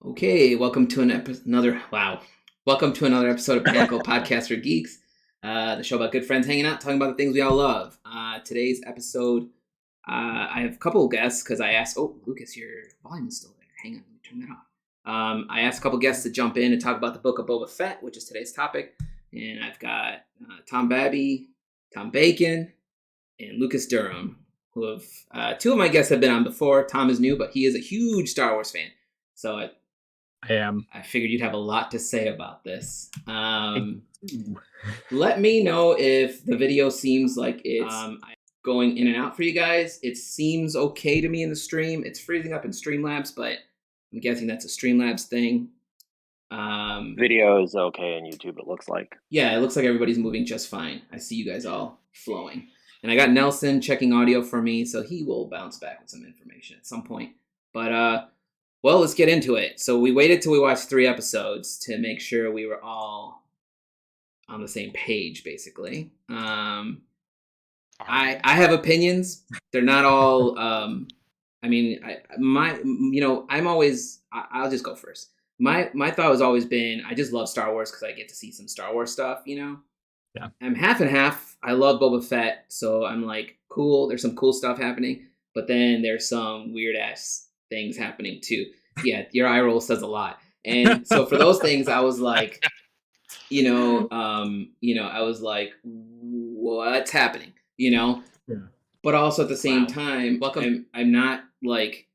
Okay, welcome to welcome to another episode of Panakal Podcast for Geeks, the show about good friends hanging out, talking about the things we all love. Today's episode, I have a couple of guests because I asked. Oh, Lucas, your volume is still there. Hang on, let me turn that off. I asked a couple guests to jump in and talk about the Book of Boba Fett, which is today's topic, and I've got Tom Babbey, Tom Bacon, and Lucas Durham, who have two of my guests have been on before. Tom is new, but he is a huge Star Wars fan, so I am. I figured you'd have a lot to say about this. Let me know if the video seems like it's going in and out for you guys. It seems okay to me in the stream. It's freezing up in Streamlabs, but I'm guessing that's a Streamlabs thing. Video is okay on YouTube, it looks like. Yeah, it looks like everybody's moving just fine. I see you guys all flowing. And I got Nelson checking audio for me, so he will bounce back with some information at some point. But, well, let's get into it. So we waited till we watched 3 episodes to make sure we were all on the same page, basically. I have opinions. They're not all. I'll just go first. My thought has always been I just love Star Wars because I get to see some Star Wars stuff. Yeah. I'm half and half. I love Boba Fett, so I'm like, cool. There's some cool stuff happening, but then there's some weird ass things happening too. Yeah, your eye roll says a lot. And so for those things, I was like, I was like, what's happening? Yeah. But also at the same time, I'm not like,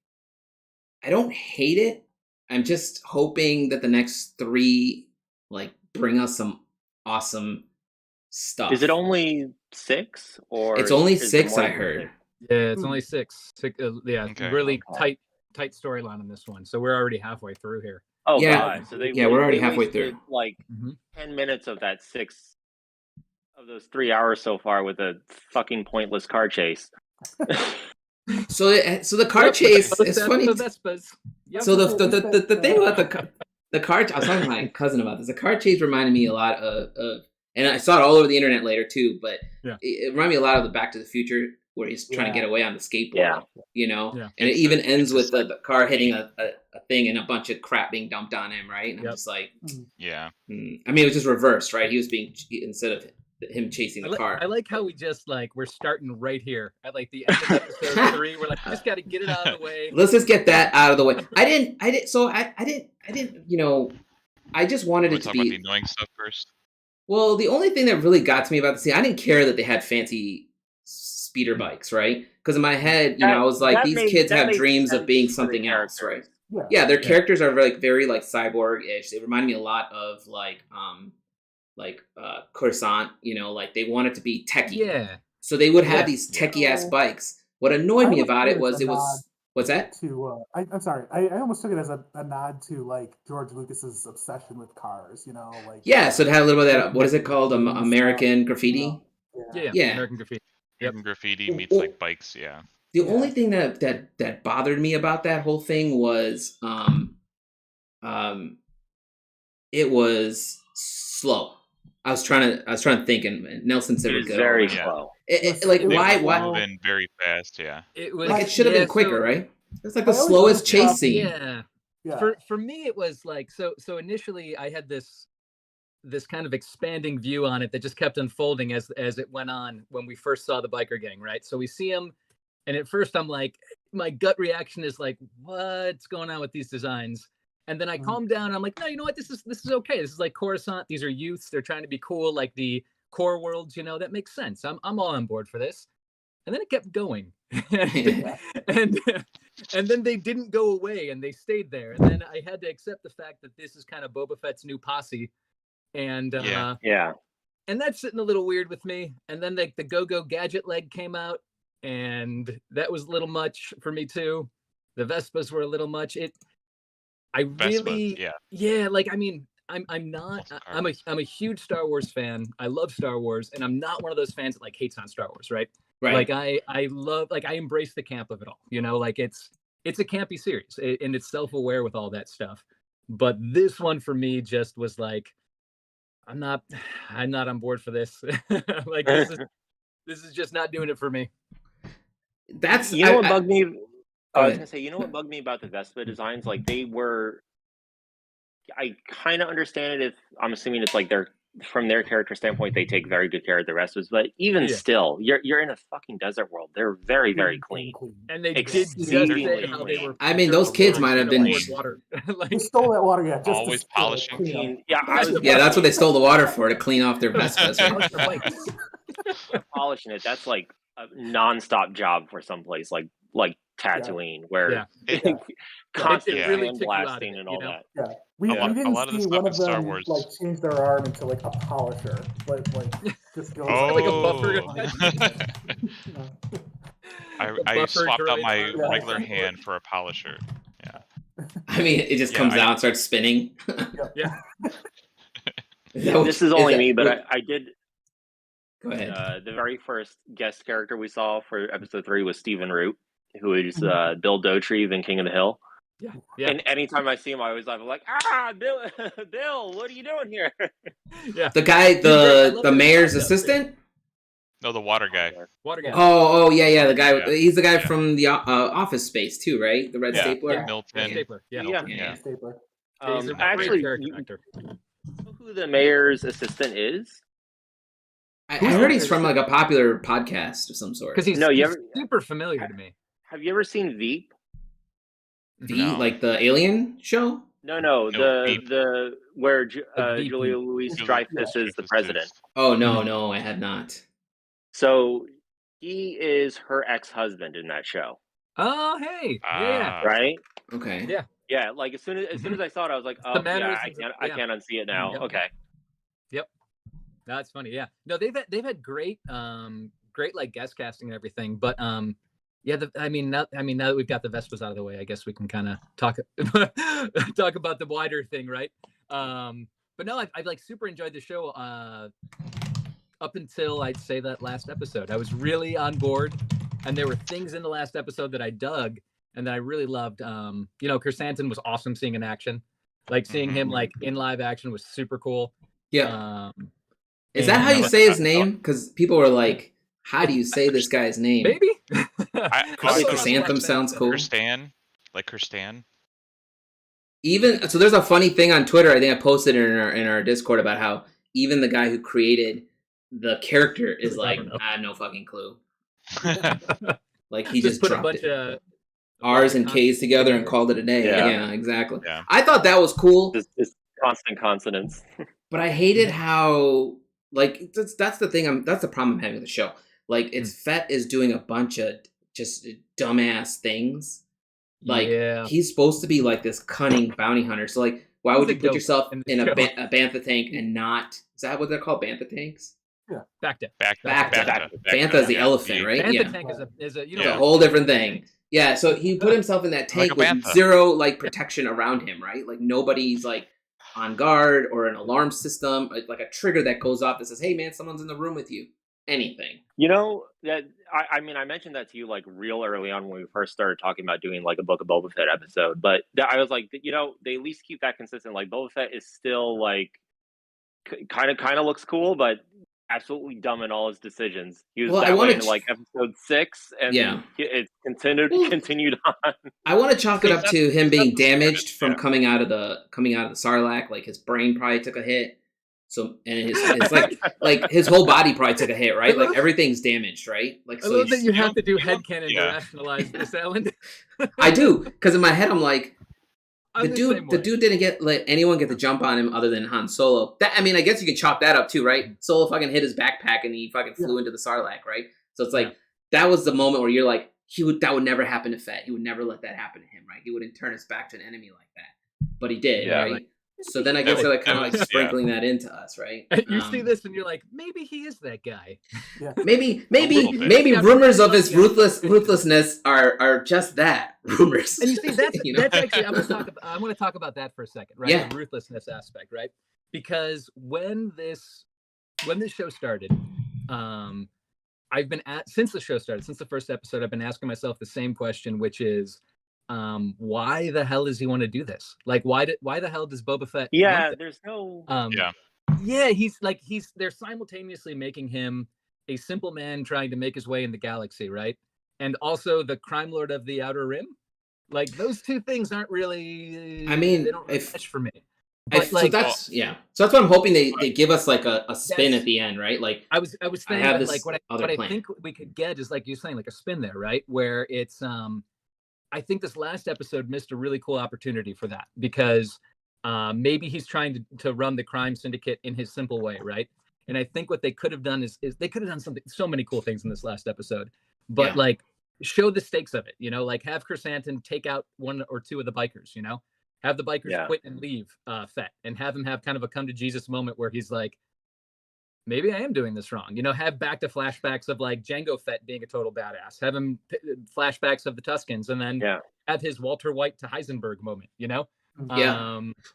I don't hate it. I'm just hoping that the next 3 bring us some awesome stuff. Is it only 6 or? It's only 6, I heard. Yeah, it's only 6. Okay. Really tight storyline on this one. So we're already halfway through here. Oh yeah. God! So we're already halfway through. 10 minutes of that 6 of those 3 hours so far with a fucking pointless car chase. So the car chase is funny. So the thing about the car, I was talking to my cousin about this. The car chase reminded me a lot of, and I saw it all over the internet later too. But it reminded me a lot of the Back to the Future, where he's trying to get away on the skateboard, and it even ends with the car hitting a thing and a bunch of crap being dumped on him, right? And I'm just like, I mean, it was just reversed, right? He was instead of him chasing the car. I like how we just we're starting right here at the end of episode 3. We're like, we just got to get it out of the way. Let's just get that out of the way. I didn't, I just wanted it to be. Talk about the annoying stuff first. Well, the only thing that really got to me about the scene, I didn't care that they had fancy speeder bikes, right? Because in my head, I was like, these kids have dreams of being something else, right? Yeah, their characters are very cyborg-ish. They remind me a lot of Coruscant. They wanted to be techie. Yeah. So they would have these techie-ass bikes. What annoyed me about it was what's that? I'm sorry. I almost took it as a nod to George Lucas's obsession with cars. Yeah. So it had a little bit of that. What is it called? American Graffiti. Yeah. American Graffiti. American Graffiti meets bikes. Yeah. The only thing that bothered me about that whole thing was it was slow. I was trying to think, and Nelson said it was very slow. Why? Moving very fast. Yeah. It should have been quicker, right? It's the slowest chase scene. Yeah. For me, it was so initially I had this kind of expanding view on it that just kept unfolding as it went on when we first saw the biker gang, right? So we see him, and at first I'm like, my gut reaction is like, what's going on with these designs? And then I calmed down. And I'm like, no, you know what? This is okay. This is like Coruscant. These are youths. They're trying to be cool, like the core worlds. That makes sense. I'm all on board for this. And then it kept going, and then they didn't go away, and they stayed there. And then I had to accept the fact that this is kind of Boba Fett's new posse, and and that's sitting a little weird with me. And then the go-go gadget leg came out, and that was a little much for me too. The Vespas were a little much. I'm a huge Star Wars fan. I love Star Wars, and I'm not one of those fans that hates on Star Wars, right? Right. I love, I embrace the camp of it all. It's a campy series, and it's self-aware with all that stuff. But this one for me just was I'm not on board for this. This is just not doing it for me. That's what bugged me. I was gonna say, what bugged me about the Vespa designs? They were I kind of understand it if I'm assuming it's like they're from their character standpoint, they take very good care of the rest of us. But even still, you're in a fucking desert world. They're very, very clean. And they did just Exceedingly say how they clean. were. I mean, those kids might have been. water. Like, They stole that water, yeah. Just Always to polishing. clean up. Yeah, I was Yeah, that's what they stole the water for, to clean off their Vespas. Right? polish their bikes. polishing it. That's like a nonstop job for someplace like Tatooine, where constant It really hand took you out of blasting it, and you all know? that. Yeah, we A didn't lot of the see stuff one in of Star them Wars. like change their arm into like a polisher, like just goes like a buffer. I buffer swapped out droid my arm. regular hand for a polisher. Yeah. I mean, it just comes out and starts spinning. Yeah. This is only me, but I did. Go ahead. The very first guest character we saw for episode 3 was Stephen Root, who is Bill Dotrieve in King of the Hill. Yeah. And anytime I see him, I always laugh. I'm like, Bill, Bill, what are you doing here? Yeah. The guy, the mayor's assistant. No, the water guy. Water guy. Oh, yeah. The guy. Yeah. He's the guy from the Office Space too, right? The red stapler. Milton. Stapler. Yeah. Yeah. stapler. He's a great Actually, character you actor. know who the mayor's assistant is? I heard he's from like a popular podcast of some sort. Because he's super familiar to me. Have you ever seen Veep? The like the Alien show? No, Veep. the where Veep. Julia Louis-Dreyfus is the president. Oh no, I had not. So he is her ex-husband in that show, Oh, hey. Yeah. right? Okay. Yeah. Yeah, like as soon as I saw it, I was like, oh The yeah, mannerisms I can't unsee it now. Yep. Okay. That's funny. Yeah. No, they've had great like guest casting and everything, but yeah, I mean now that we've got the Vespas out of the way, I guess we can kind of talk about the wider thing, right? But no, I've like super enjoyed the show up until I'd say that last episode. I was really on board, and there were things in the last episode that I dug and that I really loved. Chrysanthemum was awesome seeing in action. Like seeing him like in live action was super cool. Yeah. Is that how you say his name? Because people were like, "How do you say this guy's name?" Maybe. Chrysanthemum sounds cool. Kirstan. Even so, there's a funny thing on Twitter. I think I posted it in our Discord about how even the guy who created the character is like, I have no fucking clue. Like he just put a dropped bunch it. of R's and K's together and called it a day. Yeah. Yeah, exactly. Yeah. I thought that was cool, This constant consonants. but I hated how like that's the thing. That's the problem I'm having with the show. Like Fett is doing a bunch of just dumbass things. Like he's supposed to be like this cunning bounty hunter. So like, why would you put yourself in a bantha tank and not? Is that what they're called? Bantha tanks? Yeah. Bacta. Bantha is the elephant, right? Bantha tank is a it's a whole different thing. Yeah. So he put himself in that tank with zero like protection around him, right? Like nobody's like on guard or an alarm system, like a trigger that goes off that says, "Hey man, someone's in the room with you." Anything. You know that I mean I mentioned that to you like real early on when we first started talking about doing like a Book of Boba Fett episode, but I was like, they at least keep that consistent. Like Boba Fett is still like kind of looks cool, but absolutely dumb in all his decisions. He was that way in like episode 6, and it continued on. I want to chalk it up to him being damaged from coming out of the Sarlacc. Like his brain probably took a hit. So and it's like his whole body probably took a hit, right? Like everything's damaged, right? Like I love that you have to do headcanon to rationalize this, Alan. I do, because in my head I'm like, the dude didn't let anyone get the jump on him other than Han Solo. I mean, I guess you can chop that up too, right? Solo fucking hit his backpack and he fucking flew into the Sarlacc, right? So it's like that was the moment where you're like, that would never happen to Fett. He would never let that happen to him, right? He wouldn't turn his back to an enemy like that, but he did, right? Like, so then I guess they're like kind of like sprinkling that into us, right? You see this and you're like, maybe he is that guy. Yeah. Maybe rumors of his ruthlessness are just that, rumors. And you see, that's actually I want to talk about that for a second, right? Yeah. The ruthlessness aspect, right? Because when this show started, I've been since the show started, since the first episode, I've been asking myself the same question, which is, why the hell does he want to do this? Like, why the hell does Boba Fett? There's no. They're simultaneously making him a simple man trying to make his way in the galaxy, right? And also the crime lord of the Outer Rim. Like those two things aren't really. I mean, they don't really match for me. But So that's So that's what I'm hoping they give us like a spin at the end, right? Like I was saying have that, this like what other I plan. think we could get is like you're saying, like a spin there, right? Where it's I think this last episode missed a really cool opportunity for that, because maybe he's trying to run the crime syndicate in his simple way, right? And I think what they could have done is they could have done so many cool things in this last episode, but like show the stakes of it, like have Chrysanthemum take out one or two of the bikers, have the bikers quit and leave Fett, and have him have kind of a come to Jesus moment where he's like, maybe I am doing this wrong. Have back to flashbacks of like Jango Fett being a total badass. Have him flashbacks of the Tuskens, and then have his Walter White to Heisenberg moment. Yeah.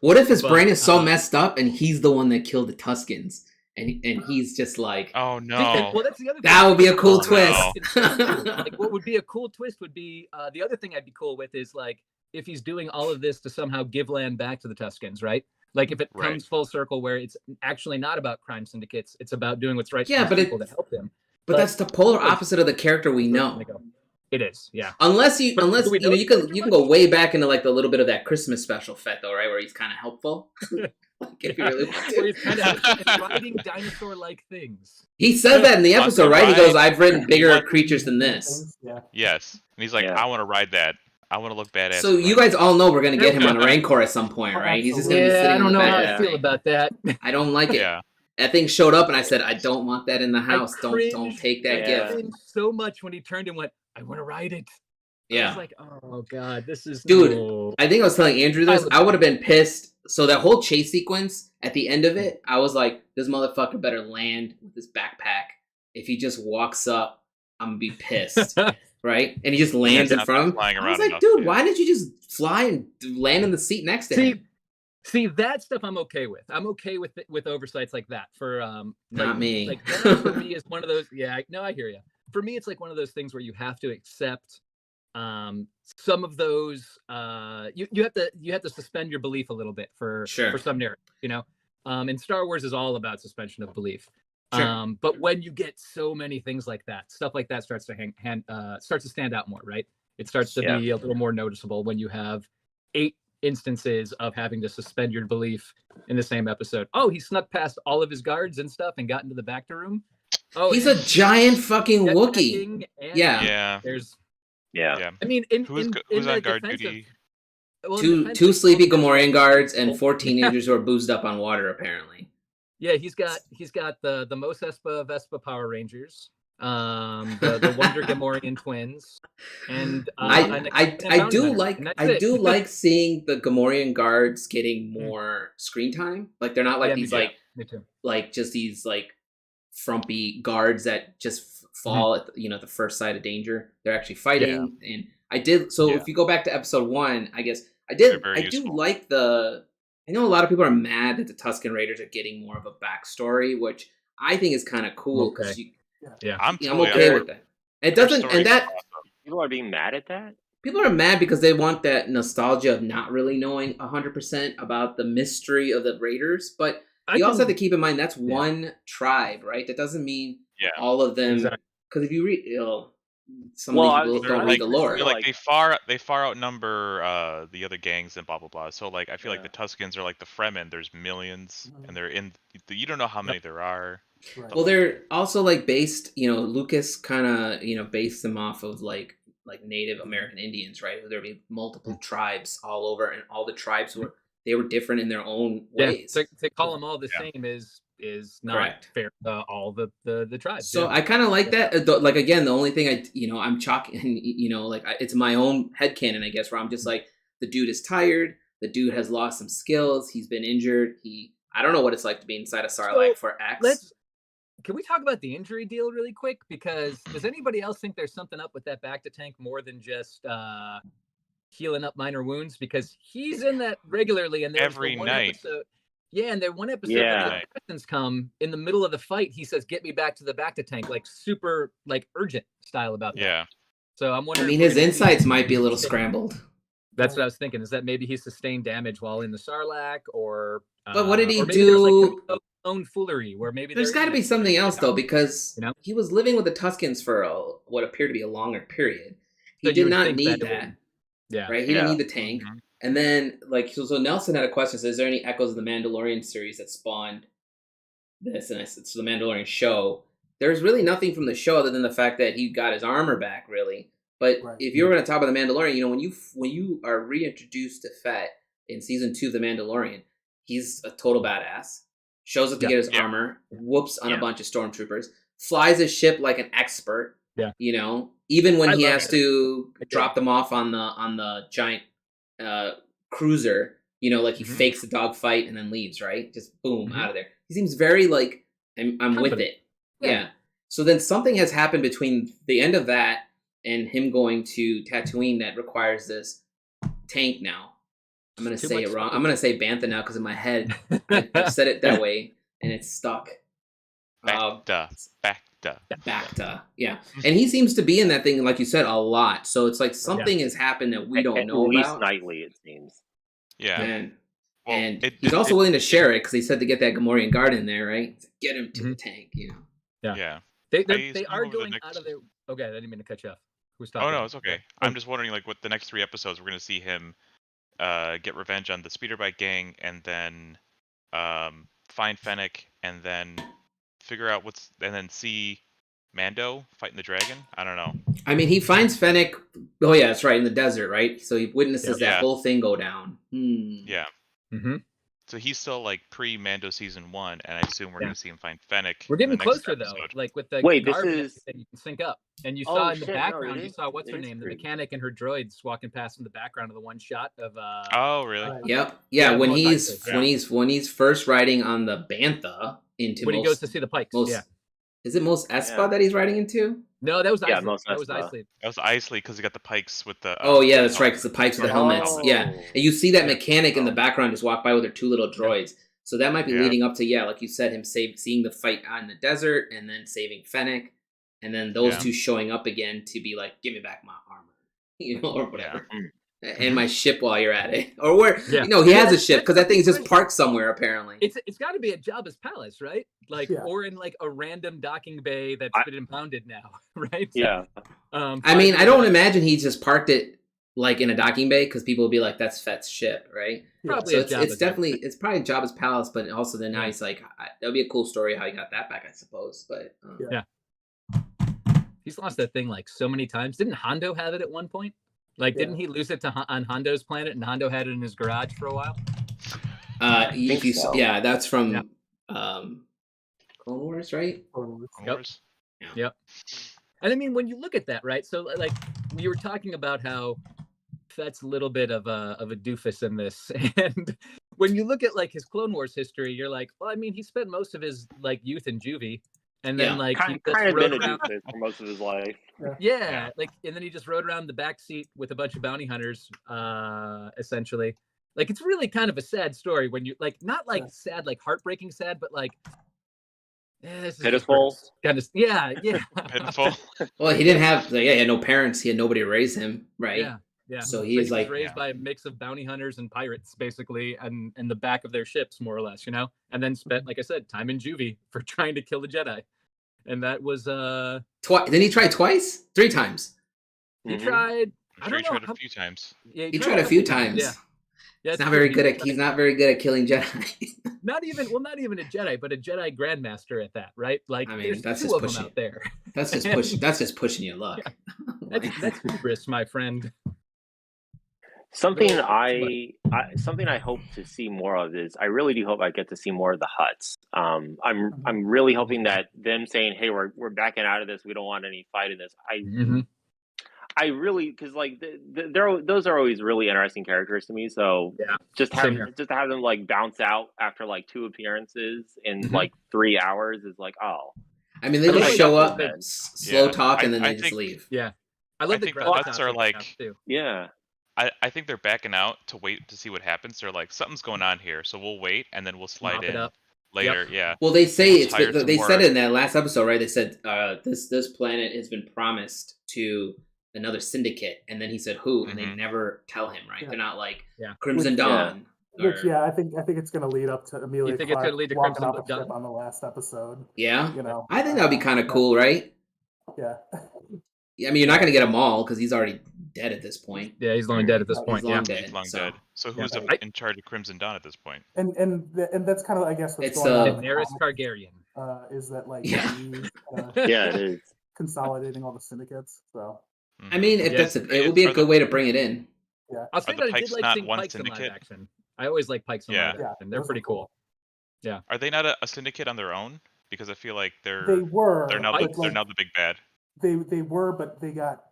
What if his brain is so messed up and he's the one that killed the Tuskens, and he's just like, oh no. Well, that's the other thing. That would be a cool twist. Like, what would be a cool twist would be the other thing I'd be cool with is like if he's doing all of this to somehow give land back to the Tuskens, right? Like if it comes full circle where it's actually not about crime syndicates, it's about doing what's right for people that help him. But that's the polar opposite of the character we know. It is, yeah. Unless you can go way back into like the little bit of that Christmas special Fett though, right, where he's kind of helpful. Like if you really want to. Where he's kind of riding dinosaur-like things. He says that in the episode, right? He goes, "I've ridden bigger creatures than this." Yeah. Yes, and he's like, I want to ride that. I want to look badass. So you guys all know we're gonna get him on a Rancor at some point, right? He's just gonna be sitting I don't in the know back. how I feel about that. I don't like it. Yeah. That thing showed up, and I said, "I don't want that in the house. Don't take that gift." Cringed so much when he turned and went, "I want to ride it." I was like, "Oh god, this is dude." I think I was telling Andrew this. I would have been pissed. So that whole chase sequence at the end of it, I was like, "This motherfucker better land with this backpack. If he just walks up, I'm gonna be pissed." Right? And he just lands in front of him. I was like, dude, why didn't you just fly and land in the seat next to him? See, that stuff I'm okay with. I'm okay with oversights like that. For not me. Like that for me is one of those. Yeah, I hear you. For me, it's like one of those things where you have to accept some of those. You have to suspend your belief a little bit for some narrative. And Star Wars is all about suspension of belief. Sure. But when you get so many things like that, stuff like that starts to stand out more, right? It starts to be a little more noticeable when you have 8 instances of having to suspend your belief in the same episode. Oh, he snuck past all of his guards and stuff and got into the back room. Oh, he's a giant fucking Wookiee. Yeah. I mean, who's on guard duty? Well, two sleepy Gamorrean guards and 4 teenagers who are boozed up on water, apparently. Yeah, he's got the Mos Espa Vespa Power Rangers, the Wonder Gamorrean twins, and I do like seeing the Gamorrean guards getting more screen time. Like they're not like these like just these like frumpy guards that just fall at the first sight of danger. They're actually fighting, and I did. So if you go back to episode 1, I guess I do like the. I know a lot of people are mad that the Tusken Raiders are getting more of a backstory, which I think is kind of cool. I'm okay with that. It doesn't, and that people are being mad at that. People are mad because they want that nostalgia of not really knowing 100% about the mystery of the Raiders. But you also have to keep in mind that's one tribe, right? That doesn't mean all of them. Because if you read, some of these people don't read the lore. Like they far outnumber the other gangs and blah blah blah. So like I feel like the Tuskens are like the Fremen. There's millions, and they're in. You don't know how many there are. Right. Well, they're also like based. Lucas kind of based them off of like Native American Indians, right? There'd be multiple tribes all over, and all the tribes were different in their own ways. To call them all the same is not fair to all the tribes. So I kind of like that. Like again, the only thing I'm chalking, like it's my own headcanon, I guess, where I'm just like, the dude is tired. The dude has lost some skills. He's been injured. I don't know what it's like to be inside a Sarlacc for X. Can we talk about the injury deal really quick? Because does anybody else think there's something up with that Bacta tank more than just healing up minor wounds? Because he's in that regularly, and every night. And then one episode when the Texans come in the middle of the fight, he says, "Get me back to the Bacta tank," like super like urgent style about that. Yeah. So I'm wondering. I mean, his insights might be a little scrambled. That's what I was thinking. Is that maybe he sustained damage while in the Sarlacc, or? But what did he do? Like own foolery, where maybe there's got to be something else though, because he was living with the Tuskens for what appeared to be a longer period. He did not need that. Yeah, right. He didn't need the tank. And then, like, so Nelson had a question. Says, is there any echoes of the Mandalorian series that spawned this? And I said, so the Mandalorian show. There's really nothing from the show other than the fact that he got his armor back, really. But if you were going to talk about the Mandalorian, you know, when you are reintroduced to Fett in season 2 of the Mandalorian, he's a total badass. Shows up to get his armor, whoops on a bunch of stormtroopers, flies his ship like an expert. Yeah, you know, even when he has to drop them off on the giant cruiser, you know, like he fakes the dogfight and then leaves, right? Just boom out of there. He seems very like I'm with it. Yeah. So then something has happened between the end of that and him going to Tatooine that requires this tank now. I'm going to say it wrong. I'm going to say Bantha now because in my head I've said it that way and it's stuck. Bacta. Yeah. And he seems to be in that thing, like you said, a lot. So it's like something has happened that we don't know about. At least nightly, it seems. Yeah. And he's also willing to share it because he said to get that Gamorrean guard in there, right? Get him to the tank, you know. Yeah. They are going out of their... Okay, I didn't mean to cut you off. Who's talking? Oh, no, it's okay. I'm just wondering, like, what the next 3 episodes, we're going to see him get revenge on the speederbike gang and then find Fennec and then figure out and then see Mando fighting the dragon. I don't know. I mean, he finds Fennec. Oh yeah, that's right, in the desert, right? So he witnesses that whole thing go down. Yeah. So he's still like pre-Mando season 1, and I assume we're going to see him find Fennec. We're getting closer episode. though, like with the this that is you can sync up, and you saw in the background. No, you saw what's her name, the mechanic and her droids walking past in the background of the one shot of. Oh really? Yep. Yeah. When he's first riding on the Bantha into when he goes to see the Pikes. Is it Mos Espa that he's riding into? No, that was Iceland. That was Iceland. That was Iceland because he got the Pikes with the. Oh yeah, that's right. Because the Pikes with the helmets. Yeah, and you see that mechanic in the background just walk by with her 2 little droids. So that might be leading up to like you said, him seeing the fight on the desert and then saving Fennec, and then those 2 showing up again to be like, give me back my armor, you know, or whatever. And my ship while you're at it, or where he has a ship because that thing's just parked somewhere apparently. It's got to be at Jabba's palace, right? Like or in like a random docking bay that's been impounded now, right? Yeah. I mean, I don't imagine he just parked it like in a docking bay because people will be like, "That's Fett's ship," right? Probably. So it's probably Jabba's palace, but also then now he's like, that would be a cool story how he got that back, I suppose. But he's lost that thing like so many times. Didn't Hondo have it at one point? Like, didn't he lose it on Hondo's planet, and Hondo had it in his garage for a while? That's from Clone Wars, right? Clone Wars. Yep. And I mean, when you look at that, right? So, like, you were talking about how Fett's a little bit of a doofus in this, and when you look at like his Clone Wars history, you're like, well, I mean, he spent most of his like youth in juvie. And then, like, he kind of been a doofus for most of his life. Like, and then he just rode around the back seat with a bunch of bounty hunters, essentially. Like, it's really kind of a sad story when you, like, not like sad, like heartbreaking sad, but like, pitiful. Kind of, pitiful. Well, he didn't have, he had no parents. He had nobody to raise him, right? Yeah. So he was like raised by a mix of bounty hunters and pirates, basically, and in the back of their ships, more or less, you know. And then spent, like I said, time in juvie for trying to kill the Jedi, and that was Didn't he try twice? 3 times. He tried. He tried a few times. Yeah, he tried a few times. Yeah, he's not very good at killing Jedi. not even a Jedi, but a Jedi Grandmaster at that, right? Like, I mean, that's just pushing out there. That's just pushing. That's just pushing your luck. That's hubris, my friend. Something I hope to see more of is I really do hope I get to see more of the Hutts. I'm really hoping that them saying, "Hey, we're backing out of this. We don't want any fight in this." I really, because like those are always really interesting characters to me. So just to have them like bounce out after like 2 appearances in like 3 hours is like, oh. I mean, they just show up, slow talk, and then they just leave. Yeah, I love the Hutts are like, yeah. I think they're backing out to wait to see what happens. They're like, something's going on here, so we'll wait and then we'll slide in later. Yep. Yeah. Well, they say they said it in that last episode, right? They said this planet has been promised to another syndicate, and then he said who, and they never tell him, right? They're not like Crimson Dawn. I think it's going to lead up to Amelia Clark walking off the ship on the last episode. Yeah, you know, I think that'd be kind of cool, right? Yeah. I mean, you're not going to get them all because he's already dead at this point. Yeah, he's long dead at this He's point. long Yeah. dead. He's long so. dead. So who's Yeah. in charge of Crimson Dawn at this point? And that's kind of, I guess, what's It's, going on. in the Daenerys comics, Targaryen. is that like Yeah. he's Yeah, it is. consolidating all the syndicates. So I mean, if Yes. it would be a good way to bring it in. I'll say the that I did Pikes like not seeing one Pikes in live syndicate? action. I always like Pikes in live Yeah, action. They're those are pretty cool. Are they not a syndicate on their own? Because I feel like they they're were. now but, they're now the big bad. They were, but they got.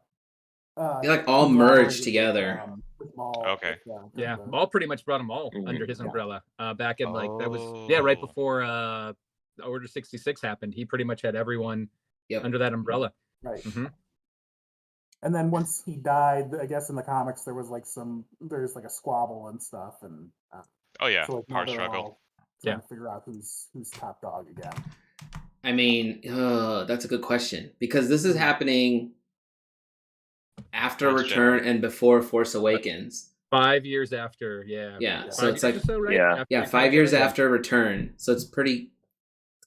They like all merged together. With Maul, Okay. Yeah, with, Maul pretty much brought them all Mhm. under his Yeah. umbrella. Back in like that was right Oh. before Order 66 happened. He pretty much had everyone Yep. under that umbrella. right. Mhm. And then once he died, I guess in the comics there was like there's like a squabble and stuff, and Oh yeah, so like now power they're struggle. all trying to figure out who's top dog again. I mean, that's a good question because this is happening after Last Return and before Force Awakens. 5 years after, yeah. Yeah, so 5 it's years like or so, right? Yeah. After yeah, Return 5 of years the Jedi. after Return. So it's pretty.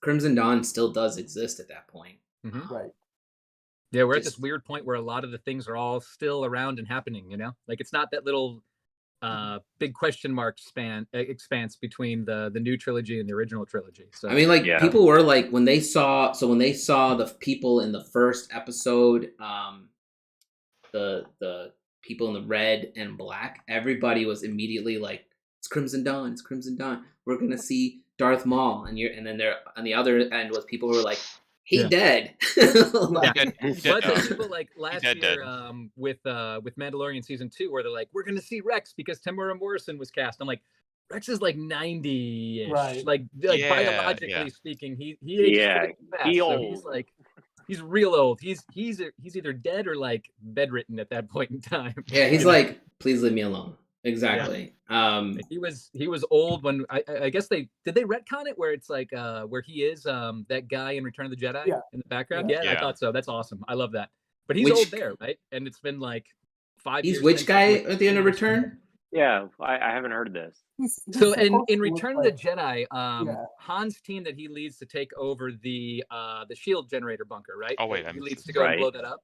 Crimson Dawn still does exist at that point. Mhm. Right. Yeah, we're at this Just- weird point where a lot of the things are all still around and happening. You know, like it's not that little big question mark expanse between the new trilogy and the original trilogy. So I mean, like Yeah. people were like when they saw the people in the first episode, the people in the red and black, everybody was immediately like, "It's Crimson Dawn! It's Crimson Dawn! We're gonna see Darth Maul!" And then there on the other end was people who were like, "He Yeah. dead!" Like, He dead But now. there's people like last dead, year with Mandalorian season 2 where they're like, we're gonna see Rex because Tamura Morrison was cast. I'm like, Rex is like 90-ish. Right. Like Yeah, biologically yeah. speaking, he ages Yeah, pretty fast. he So old. he's like he's real old. He's either dead or like bedridden at that point in time. yeah, he's like, "Please leave me alone." Exactly. He was old when I guess did they retcon it where it's like where he is that guy in Return of the Jedi in the background? Yeah, I Yeah. thought so. That's awesome. I love that. But he's Which- old there, right? And it's been like 5 years. He's which since guy it's at the end of Return? Yeah, I haven't heard this. He's So in supposed to look Return of like- the Jedi, yeah. Han's team that he leads to take over the shield generator bunker, right? Oh, wait, I he missed leads this. to go and Right. blow that up.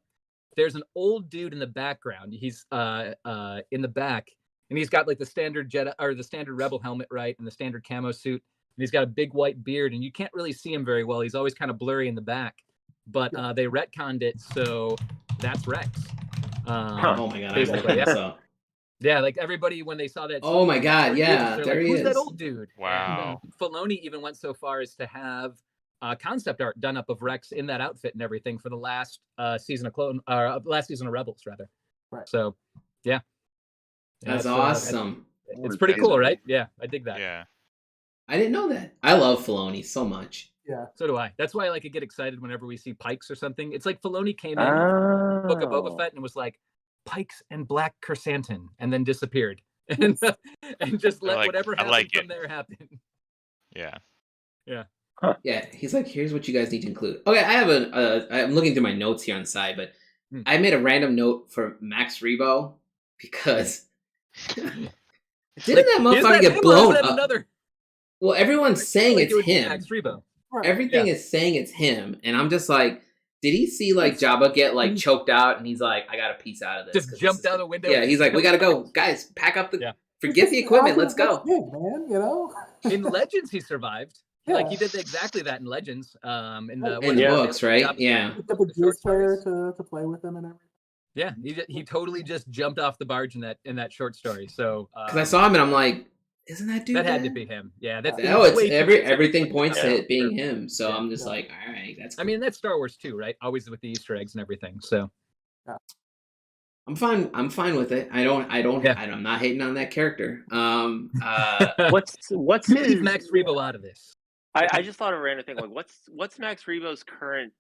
There's an old dude in the background. He's in the back, and he's got like the standard Jedi or the standard Rebel helmet, right, and the standard camo suit, and he's got a big white beard, and you can't really see him very well. He's always kind of blurry in the back, but they retconned it, so that's Rex. Oh my god! I Basically, looked this yeah. up. Yeah, like everybody when they saw that. Oh my god! scene, Yeah, they're there like, he Who's is. that old dude? Wow. And, Filoni even went so far as to have concept art done up of Rex in that outfit and everything for the last season of last season of Rebels, rather. Right. So, yeah. That's It's, awesome. It's pretty cool, right? Yeah, I dig that. Yeah. I didn't know that. I love Filoni so much. Yeah. So do I. That's why I like to get excited whenever we see Pikes or something. It's like Filoni came in Book of Boba Fett and was like Pikes and Black Chrysanthemum, and then disappeared, and just let whatever I happened like from it. there happen. Yeah. Yeah, he's like, "Here's what you guys need to include." Okay, I have I'm looking through my notes here on the side, but I made a random note for Max Rebo because didn't that motherfucker get blown up? Another? Well, everyone's saying Like it's it would be him. Max Rebo. Right. Everything is saying it's him, and I'm just like, did he see like Jabba get like choked out, and he's like, "I got a piece out of this." 'cause Just this jumped is out good." the window. Yeah, he's like, "We gotta go, guys. Pack up the, Yeah. forget the equipment. Let's go." Big, man, you know? In Legends, he survived. Yeah. Like he did exactly that in Legends. In the In what- books, right? Jabba's- Yeah. Picked up a juice player to play with him and everything. Yeah, he totally just jumped off the barge in that short story. So Because I saw him, and I'm like, "Isn't that dude?" that had there?" to be him. Yeah, that's No, way it's too everything specific. points to Yeah. it being him. So Yeah. I'm just Yeah. like, all right, that's. Cool. I mean, that's Star Wars too, right? Always with the Easter eggs and everything. So I'm fine. I'm fine with it. I don't. Yeah. I'm not hating on that character. What's leave his? Max Rebo out of this. I just thought of a random thing. Like, what's Max Rebo's current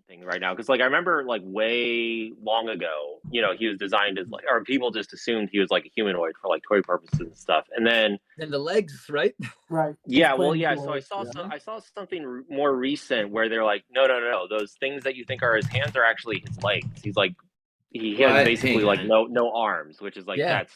thing right now? Because like I remember like way long ago, he was designed as like, or people just assumed he was like a humanoid for like toy purposes and stuff. And then And the legs, right? Right. yeah, He's well, playing yeah. cool. So I saw Yeah. I saw something more recent where they're like, no, those things that you think are his hands are actually his legs. He's like, he has What? basically Hang like on. no arms, which is like Yeah. that's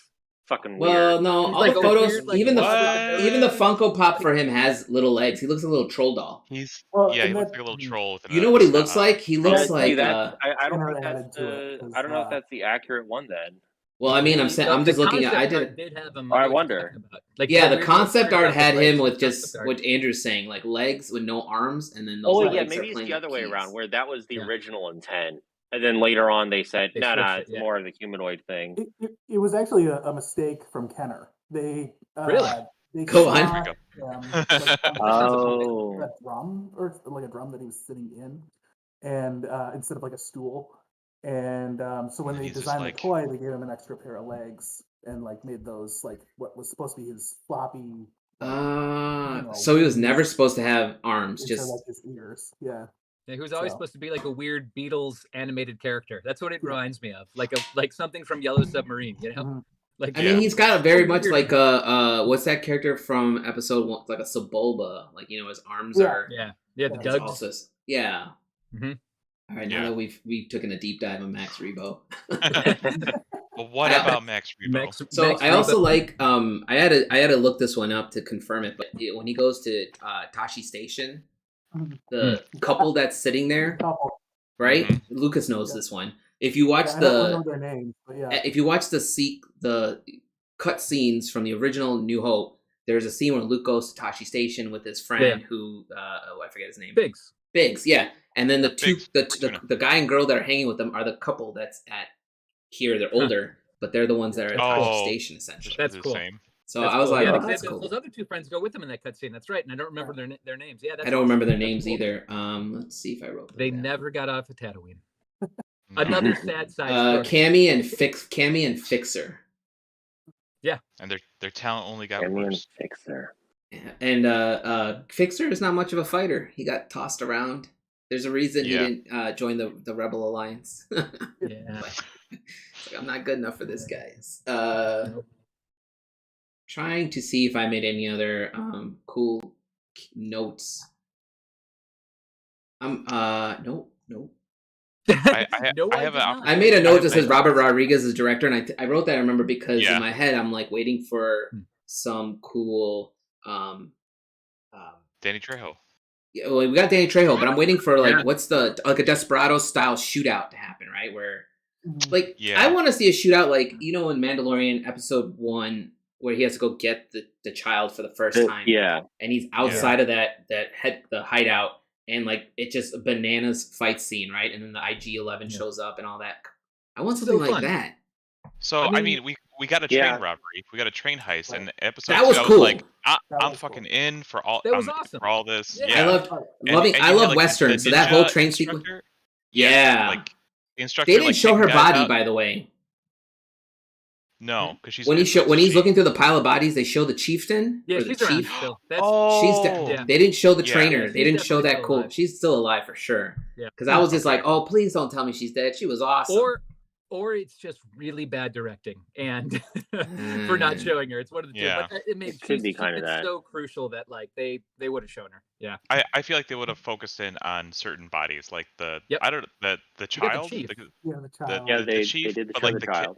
fucking Well, weird. no, He's all like the a photos, weird, like, even the what? even the Funko Pop for him has little legs. He looks like a little troll doll. He's Well, yeah, he and looks that- like a little troll with You know what he snout looks on. like? He looks Yeah, like see, that I don't Skinner think that's added to it, the 'cause, I don't know if that's the accurate one then. well, I mean, I'm saying I'm just looking at. I concept did. art did have him. Oh, I know what you're wonder. talking about. Like Yeah, the weird concept little art had legs him in with the just concept art. what Andrew's saying, like legs with no arms, and then those Oh, legs yeah, are maybe it's playing the other way keys. around, where that was the Yeah. original intent, and then later on they said, They no, switched it, it's yeah. more of the humanoid thing. It was actually a mistake from Kenner. They Really? they Go on. saw, Here we like, on Oh. a drum or like a drum that he was sitting in, and instead of like a stool. And so when And they he's just designed like- the toy, they gave him an extra pair of legs and like made those like what was supposed to be his floppy. So he was never supposed to have arms. Instead Just of, like his ears. Yeah. Yeah, he was always So- supposed to be like a weird Beatles animated character. That's what it reminds me of, like something from Yellow Submarine. You know, Mhm. like I mean, he's got a very So much weird. like a what's that character from episode 1? Like a Sebulba. Like his arms Yeah. are. yeah, the Yeah. it's Dugs. also yeah. Mhm. All right, Yeah. now that we've taken a deep dive on Max Rebo. But what I- about Max Rebo? So Max I also Rebo. like I had to look this one up to confirm it, but when he goes to Tashi Station, Mhm. the couple that's sitting there, Couple. right? Mhm. Lucas knows Yeah. this one. If you watch I don't the remember their names, but yeah. if you watch the cut scenes from the original New Hope, there's a scene where Luke goes to Tashi Station with his friend who I forget his name. Biggs. Biggs, yeah. And then the two Biggs. the guy and girl that are hanging with them are the couple that's at here. They're older, but they're the ones that are at Tashi Oh. Station essentially. Just That's the cool. same. So That's I was cool. like, yeah, oh, because that's cool. those other two friends go with them in that cutscene. That's right, and I don't remember their names. Yeah, that's I don't awesome. remember their That's names cool. either. Let's see if I wrote them They down. never got off of Tatooine. No. Another sad side story. Cammy and Fixer. And their talent only got Cammy and worse. Fixer. And Fixer is not much of a fighter. He got tossed around. There's a reason he Yeah. didn't join the Rebel Alliance. Yeah. It's like, I'm not good enough for this, guys. Nope. Trying to see if I made any other cool notes. Nope. I No, have did a- not. I made a note that I- says Robert Rodriguez is director, and I wrote that. I remember because Yeah. in my head I'm like waiting for Hmm. some cool. Danny Trejo. Yeah, well, we got Danny Trejo, but I'm waiting for like Yeah. what's the like a Desperado style shootout to happen, right? Where Mhm. like Yeah. I want to see a shootout like in Mandalorian episode 1 where he has to go get the child for the first time, Yeah. and he's outside of the hideout, and like it just a bananas fight scene, right? And then the IG-11 Yeah. shows up and all that. I want So something like fun. that. So I I mean- mean, we got a train Yeah. robbery. We got a train heist, Right. and episode That 2, was I was cool. like, That I'm was fucking cool. in for all. That was I'm awesome. for all this. Yeah. Yeah. I love Right. loving. And I you had, love like, the westerns, so that whole ninja train sequence. instructor. Yeah, Like the instructor. they didn't like, show taking her guys body, out- by the way. No, because she's When he's she- looking through the pile of bodies, they show the chieftain. Yeah, or the she's around chief. still. That's She's Oh, Yeah. they didn't show the Yeah. trainer. Yeah, They she's didn't show definitely that still cool. alive. She's still alive for sure. Yeah. Because I was just Okay. like, oh, please don't tell me she's dead. She was awesome. or it's just really bad directing and for not showing her. It's one of the two. Yeah. But it made It could be she's kinda that. so crucial that like they would have shown her. Yeah. I feel like they would have focused in on certain bodies, like the Yep. I don't the got the child. chief. Yeah, the child. Yeah, the they chief, did but, show like, the the kid. child.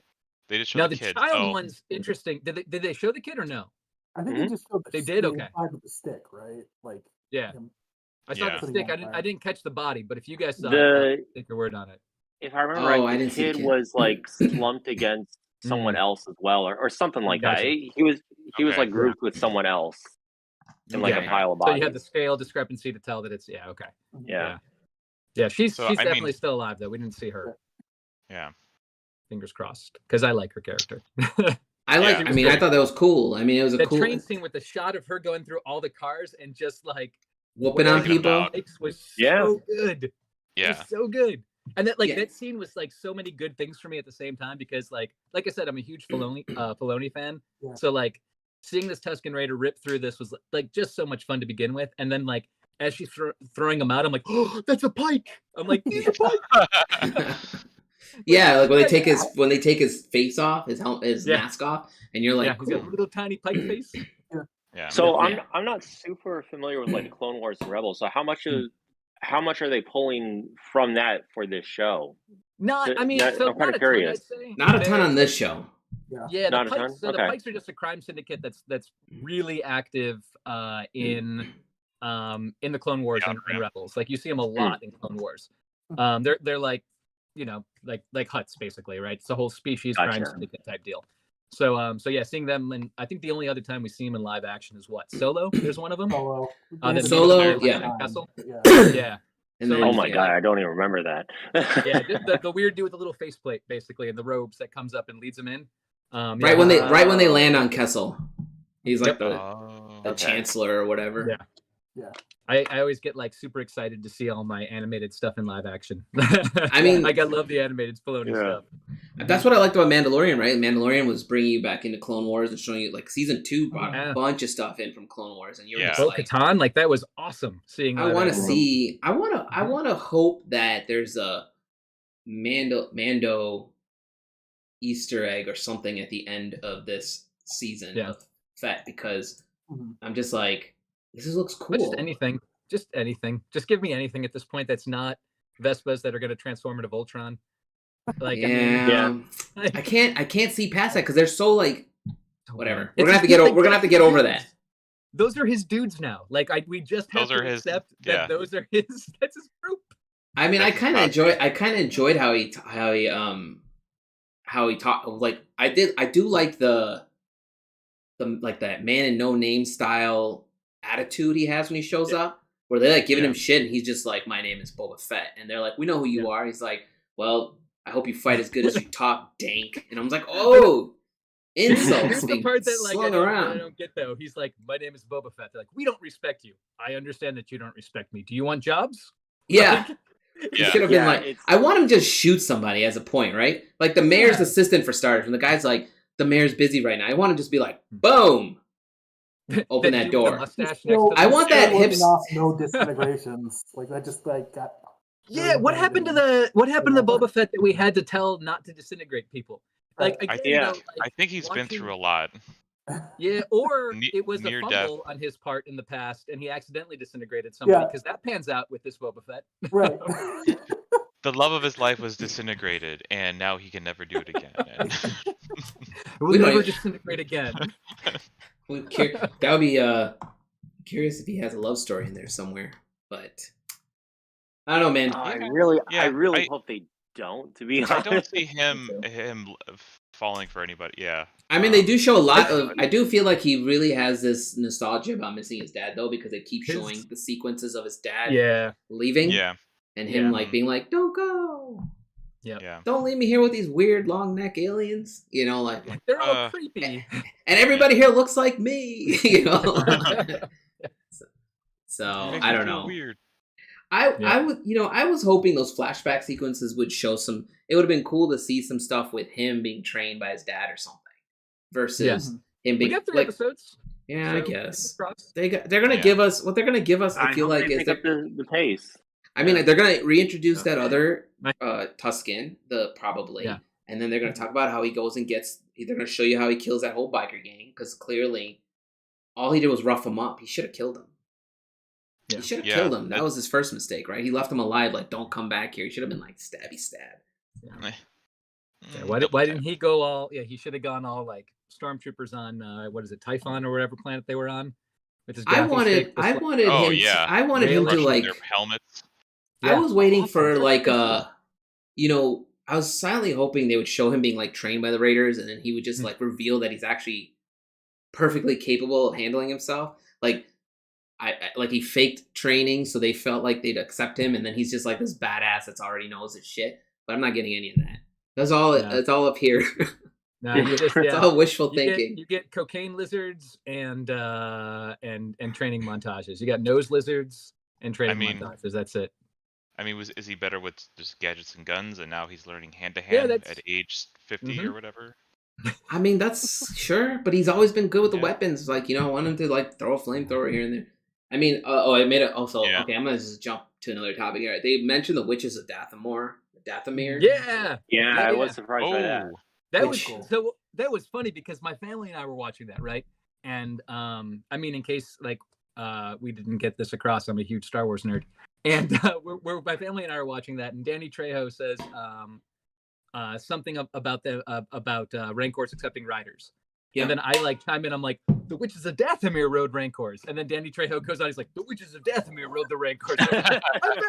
They just showed Now the the kid. child so- one's interesting. Did they show the kid or no? I think Mhm. they just showed the They did? the Okay. inside with the stick, right? Like Yeah. him. I saw Yeah. the stick. I didn't catch the body, but if you guys saw it, The I'll take your word on it. if I remember Oh, right, I the didn't see the kid kid. was like slumped against someone else as well, or something like that. Gotcha. He was Okay. like grouped with someone else in like Yeah. a pile of So bodies. you had the scale discrepancy to tell that it's okay. Yeah. Yeah, she's So, I mean- definitely still alive though. We didn't see her. Yeah. Fingers crossed, because I like her character. Yeah. I thought that was cool. I mean, it was a That cool train scene with the shot of her going through all the cars and just like whooping on Thinking people. about- was Yeah. so good. It Yeah. was so good. And that Yeah. that scene was like so many good things for me at the same time because like I said, I'm a huge Filoni fan. Yeah. So like seeing this Tusken Raider rip through this was like just so much fun to begin with. And then like as she's throwing him out, I'm like, oh, that's a pike. I'm like, he's a pike. Yeah, like when they take his face off, his Yeah. mask off, and you're like, Yeah, he's got a cool. little tiny pike face. Yeah. So Yeah. I'm not super familiar with like Clone Wars and Rebels. So how much are they pulling from that for this show? Not, I mean, Yeah, so I'm kinda not a ton, curious. I'd say. Not a ton on this show. Yeah, the Not a Pikes. ton? So the Okay. Pikes are just a crime syndicate that's really active in the Clone Wars and Rebels. Like you see them a lot in Clone Wars. They're like, you know, like Hutts basically, right? It's a whole species crime syndicate type deal. So yeah, seeing them, and I think the only other time we see them in live action is what, Solo. There's one of them. Solo. Solo, yeah. Kessel. Yeah. And So, then, Oh my yeah. god, I don't even remember that. Yeah, the weird dude with the little faceplate, basically, and the robes that comes up and leads him in. Right when they land on Kessel, he's like the Okay. chancellor or whatever. Yeah. I always get like super excited to see all my animated stuff in live action. I mean, I love the animated Filoni stuff. That's what I liked about Mandalorian, right? Mandalorian was bringing you back into Clone Wars and showing you, like, season 2 brought a bunch of stuff in from Clone Wars, and you're just like, Bo-Katan, like that was awesome. Seeing, I want to see. I want to hope that there's a Mando Easter egg or something at the end of this season of Fett, because I'm just like, this looks cool. But just anything. Just give me anything at this point that's not Vespas that are going to transform into Voltron. Like, I can't see past that because they're so like, whatever. We're gonna have to get over that. Those are his dudes now. Like we just have to accept that those are his. That's his group. I mean, I kind of enjoyed how he talked. Like I do like the like that man in no name style attitude he has when he shows up, where they're like giving him shit and he's just like, my name is Boba Fett, and they're like, we know who you are. He's like, well, I hope you fight as good as you talk, dank. And I'm like, oh, insults being slung around. I don't get though. He's like, my name is Boba Fett. They're like, we don't respect you. I understand that you don't respect me. Do you want jobs? Yeah. He should have been like, I want him to just shoot somebody as a point, right? Like the mayor's assistant for starters. When the guy's like, the mayor's busy right now. I want him to just be like, boom. Open that door. I want that hips. No disintegrations. Like that just like got. Yeah, what happened to the Boba Fett that we had to tell not to disintegrate people? Like, again, I think he's been through a lot. Yeah, or it was a fumble on his part in the past, and he accidentally disintegrated somebody, because that pans out with this Boba Fett. Right. The love of his life was disintegrated, and now he can never do it again. We'll never disintegrate again. That would be curious if he has a love story in there somewhere, but I don't know, man. I really hope they don't. To be honest, I don't see him falling for anybody. Yeah. I mean, they do show a lot of. I do feel like he really has this nostalgia about missing his dad, though, because they keep showing the sequences of his dad leaving. Yeah. And him like being like, "Don't go. Yeah. Don't leave me here with these weird long neck aliens." You know, like they're all creepy. And everybody here looks like me. You know. So I don't know. Weird. I was hoping those flashback sequences would show some. It would have been cool to see some stuff with him being trained by his dad or something, versus him being. We got 3 episodes. Yeah, so I guess they're gonna give us what they're gonna give us. I feel like is the pace. I mean, they're gonna reintroduce that other Tusken, and then they're gonna talk about how he goes and gets. They're gonna show you how he kills that whole biker gang, because clearly, all he did was rough him up. He should have killed him. Yeah. He should have killed him. That was his first mistake, right? He left him alive. Like, don't come back here. He should have been like stabby stab. Yeah. Why didn't he go all? Yeah, he should have gone all like stormtroopers on what is it, Typhon or whatever planet they were on. With his I wanted him to like their helmets. I was waiting for like I was silently hoping they would show him being like trained by the Raiders, and then he would just like reveal that he's actually perfectly capable of handling himself. Like like he faked training so they felt like they'd accept him, and then he's just like this badass that's already knows his shit. But I'm not getting any of that. That's all. It's all up here. No, it's all wishful thinking. You get cocaine lizards and training montages. You got nose lizards and training montages. That's it. I mean, is he better with just gadgets and guns, and now he's learning hand to hand at age 50 or whatever? I mean, that's sure, but he's always been good with the weapons. Like, I want him to like throw a flamethrower here and there. I mean, I made it also. Yeah. Okay, I'm gonna just jump to another topic here. They mentioned the witches of Dathomir. Yeah, I was surprised by that. That was cool. So that was funny because my family and I were watching that, right? And I mean, in case like we didn't get this across, I'm a huge Star Wars nerd. And my family and I are watching that, and Danny Trejo says, something about Rancors accepting riders. Yeah. And then I like chime in. I'm like, the Witches of Dathomir rode Rancors. And then Danny Trejo goes on. He's like, the Witches of Dathomir rode the Rancors. I'm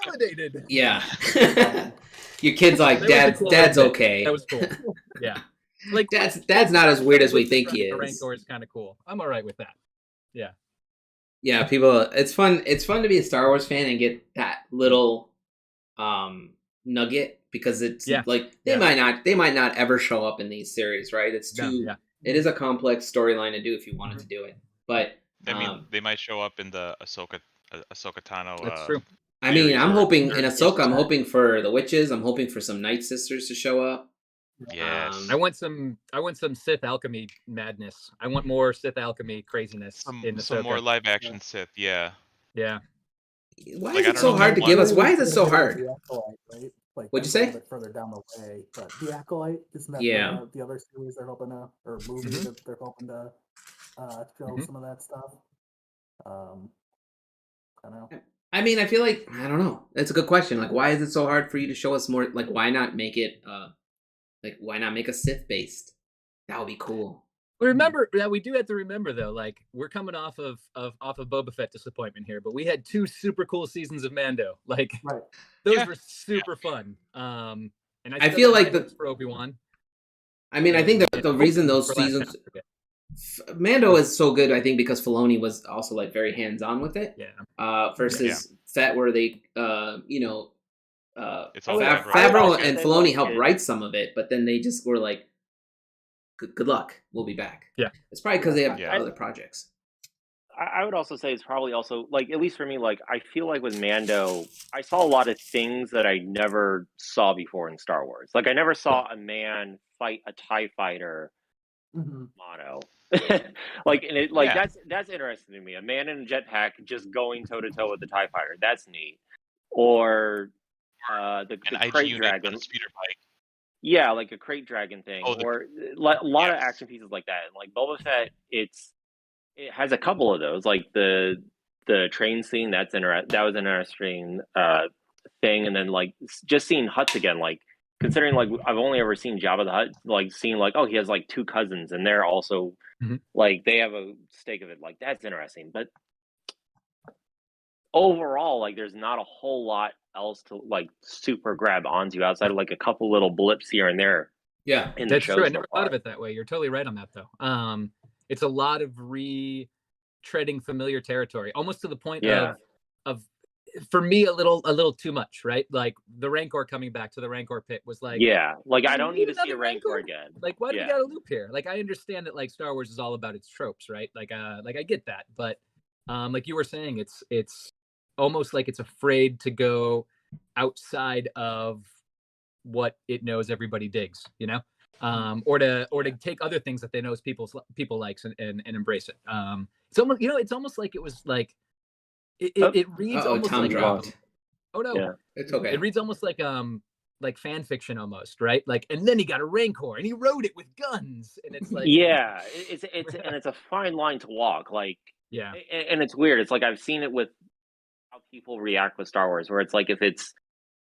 validated. Yeah. Your kid's like, That was a cool Dad's tidbit. okay. That was cool. Yeah. Like Dad's not as weird as we think he The is. Rancor is kind of cool. I'm all right with that. Yeah. Yeah, people. It's fun. It's fun to be a Star Wars fan and get that little nugget, because it's like they might not ever show up in these series, right? It's too. Yeah. It is a complex storyline to do if you wanted to do it, but I mean, they might show up in the Ahsoka Tano. That's true. I mean, I'm hoping in or- Ahsoka. I'm hoping for the witches. I'm hoping for some Night Sisters to show up. Yes. I want some Sith alchemy madness. I want more Sith alchemy craziness in Ahsoka. Some more live action Sith. Yeah. Yeah. Why Like, is I it don't so know hard to what- give us? Why is it so hard? The Acolyte, right? Like, What'd you that's a say? little bit further down the way, but the Acolyte, isn't that Yeah. the other series they're hoping to, or movie that they're hoping to show some of that stuff? I don't know. I mean, I feel like I don't know. That's a good question. Like, why is it so hard for you to show us more? Like, why not make it? Like, why not make a Sith based? That would be cool. But remember, we do have to remember though, like we're coming off of Boba Fett disappointment here, but we had 2 super cool seasons of Mando. Like those were super fun. And I feel like for Obi-Wan. I mean, I think that the reason those seasons, Mando is so good, I think, because Filoni was also like very hands on with it. Yeah. Versus Fett, where they, It's all Favreau and Filoni helped write some of it, but then they just were like, "Good luck, we'll be back." Yeah, it's probably because they have other projects. I would also say it's probably also, like, at least for me, like, I feel like with Mando, I saw a lot of things that I never saw before in Star Wars. Like, I never saw a man fight a TIE fighter mono. Like, and it, like that's interesting to me. A man in a jetpack just going toe to toe with the TIE fighter. That's neat. Or the crate dragon speeder bike. Yeah, like a crate dragon thing, or a lot of action pieces like that. And like Boba Fett, it has a couple of those, like the train scene. That was an interesting thing. And then like just seeing Hutts again, like considering like I've only ever seen Jabba the Hutt, like seeing like, oh, he has like 2 cousins and they're also like they have a stake of it. Like that's interesting. But overall, like there's not a whole lot else to like super grab onto outside of like a couple little blips here and there. Yeah, that's true. I never thought of it that way. You're totally right on that though. It's a lot of retreading familiar territory, almost to the point of for me a little too much, right? Like the Rancor coming back to the Rancor pit was like, like I don't need to see a Rancor again. Like, why do we got a loop here? Like, I understand that like Star Wars is all about its tropes, right? Like I get that, but like you were saying, it's almost like it's afraid to go outside of what it knows everybody digs, you know, or to take other things that they know people likes and embrace it. It's almost, it's almost like it was like it reads almost like dropped. Oh no, it's okay. It reads almost like fan fiction almost, right? Like, and then he got a Rancor and he rode it with guns, and it's like it's a fine line to walk, like and it's weird. It's like I've seen it with how people react with Star Wars, where it's like if it's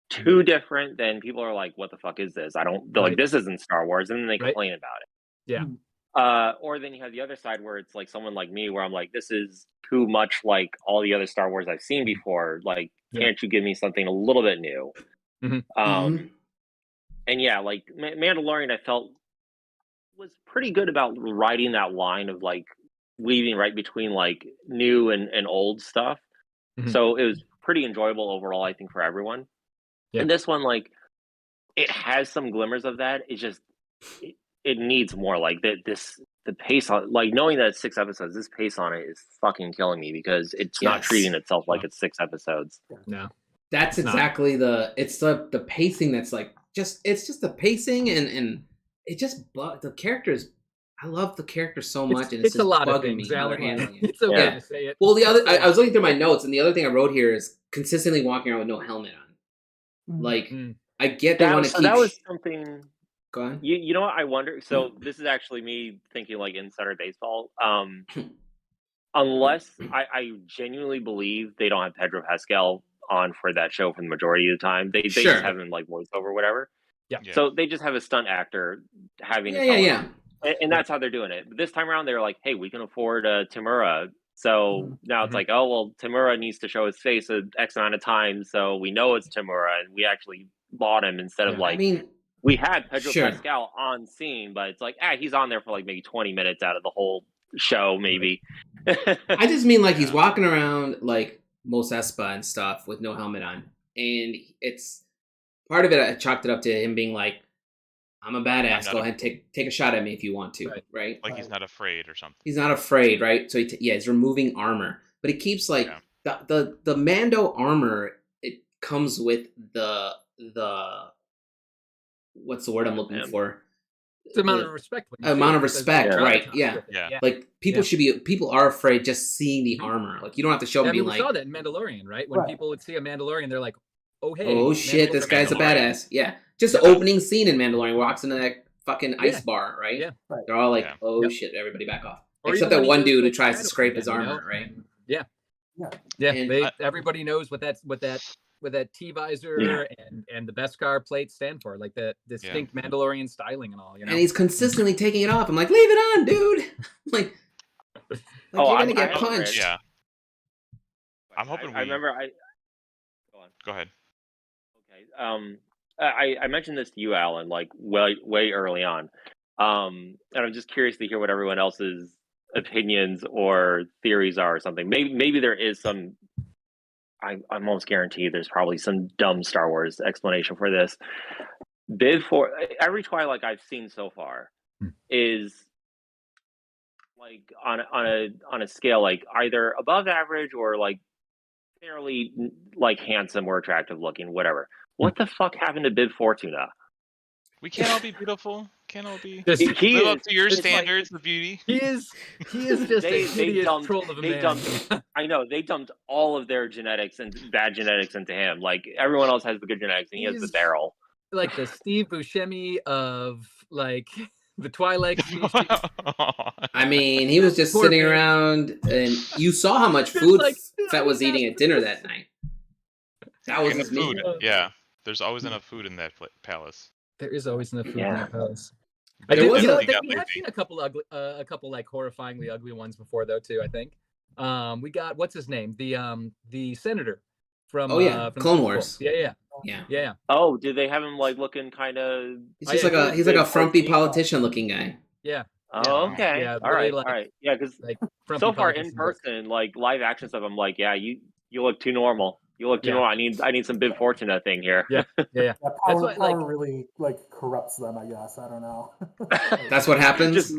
too different, then people are like, "What the fuck is this?" They're like, "This isn't Star Wars," and then they complain about it. Yeah. Or then you have the other side where it's like someone like me, where I'm like, "This is too much like all the other Star Wars I've seen before. Like, can't you give me something a little bit new?" And like Mandalorian, I felt was pretty good about riding that line of like weaving right between like new and old stuff. So it was pretty enjoyable overall, I think, for everyone. And this one, like, it has some glimmers of that. It's just it needs more. Like the pace on, like, knowing that it's 6 episodes, this pace on it is fucking killing me because it's not treating itself like it's 6 episodes. No, that's exactly the pacing. That's like it's just the pacing and it just the characters. I love the character so much, and it's just a lot bugging of things. me how they're handling it. It's okay to say it. Well, the other, I was looking through my notes, and the other thing I wrote here is consistently walking around with no helmet on. Like, I get they want to keep. That was something. Go on. You know what I wonder? So this is actually me thinking like insider baseball. Unless I genuinely believe they don't have Pedro Pascal on for that show for the majority of the time, they just have him like voiceover or whatever. Yeah. So they just have a stunt actor having a Yeah. and that's how they're doing it. But this time around, they're like, hey, we can afford Tamura. So now it's like, oh, well, Tamura needs to show his face X amount of times, so we know it's Tamura, and we actually bought him instead of like, I mean, we had Pedro sure. Pascal on scene, but it's like, he's on there for like maybe 20 minutes out of the whole show, maybe. I just mean like he's walking around like Mos Espa and stuff with no helmet on, and it's part of it. I chalked it up to him being like, I'm a badass. Go ahead, take a shot at me if you want to, right? Like he's not afraid or something. He's not afraid, right? So he's removing armor, but he keeps like the Mando armor. It comes with the what's the word I'm looking for? It's the amount of respect. Amount of respect, right? Yeah. Like people are afraid just seeing the armor. Like you don't have to show them being we like. saw that in Mandalorian, right? When people would see a Mandalorian, they're like, oh hey, oh shit, this guy's a badass. Yeah. Just the opening scene in Mandalorian walks into that fucking ice bar, right? Yeah. They're all like, oh shit, everybody back off. Or except that one dude who tries to scrape his armor, right? Yeah. And everybody knows what that T-visor and the Beskar plate stand for, like the distinct Mandalorian styling and all, you know. And he's consistently taking it off. I'm like, leave it on, dude. like you're gonna get punched. Yeah. I'm hoping I remember Go ahead. Okay. I mentioned this to you, Alan, like way early on. And I'm just curious to hear what everyone else's opinions or theories are or something. Maybe there is some. I'm almost guaranteed there's probably some dumb Star Wars explanation for this. Every Twilight I've seen so far is like on a scale like either above average or like fairly like handsome or attractive looking, whatever. What the fuck happened to Bib Fortuna? We can't all be beautiful. Can't all be. He live is, up to your standards of beauty. He is just a hideous troll of a man. I know they dumped all of their genetics and bad genetics into him. Like everyone else has the good genetics, and he has the barrel. Like the Steve Buscemi of like the Twilight. I mean, he was just sitting around, and you saw how much food Fett was eating at dinner that night. That was his food. Yeah, there's always enough food in that palace. There is always enough food in that palace. We have seen a couple like horrifyingly ugly ones before though too. I think we got what's his name, the senator from from Clone Wars. Yeah. Oh, did they have him like looking kind of? He's just he's like a frumpy politician looking guy. Yeah. Oh, okay. Yeah, all right. like, all right. Yeah, because like, so far in person, like live action stuff, I'm like, yeah, you look too normal. You look too normal. I need some Bib Fortuna thing here. Yeah. Power really like corrupts them, I guess. I don't know. That's what happens. Just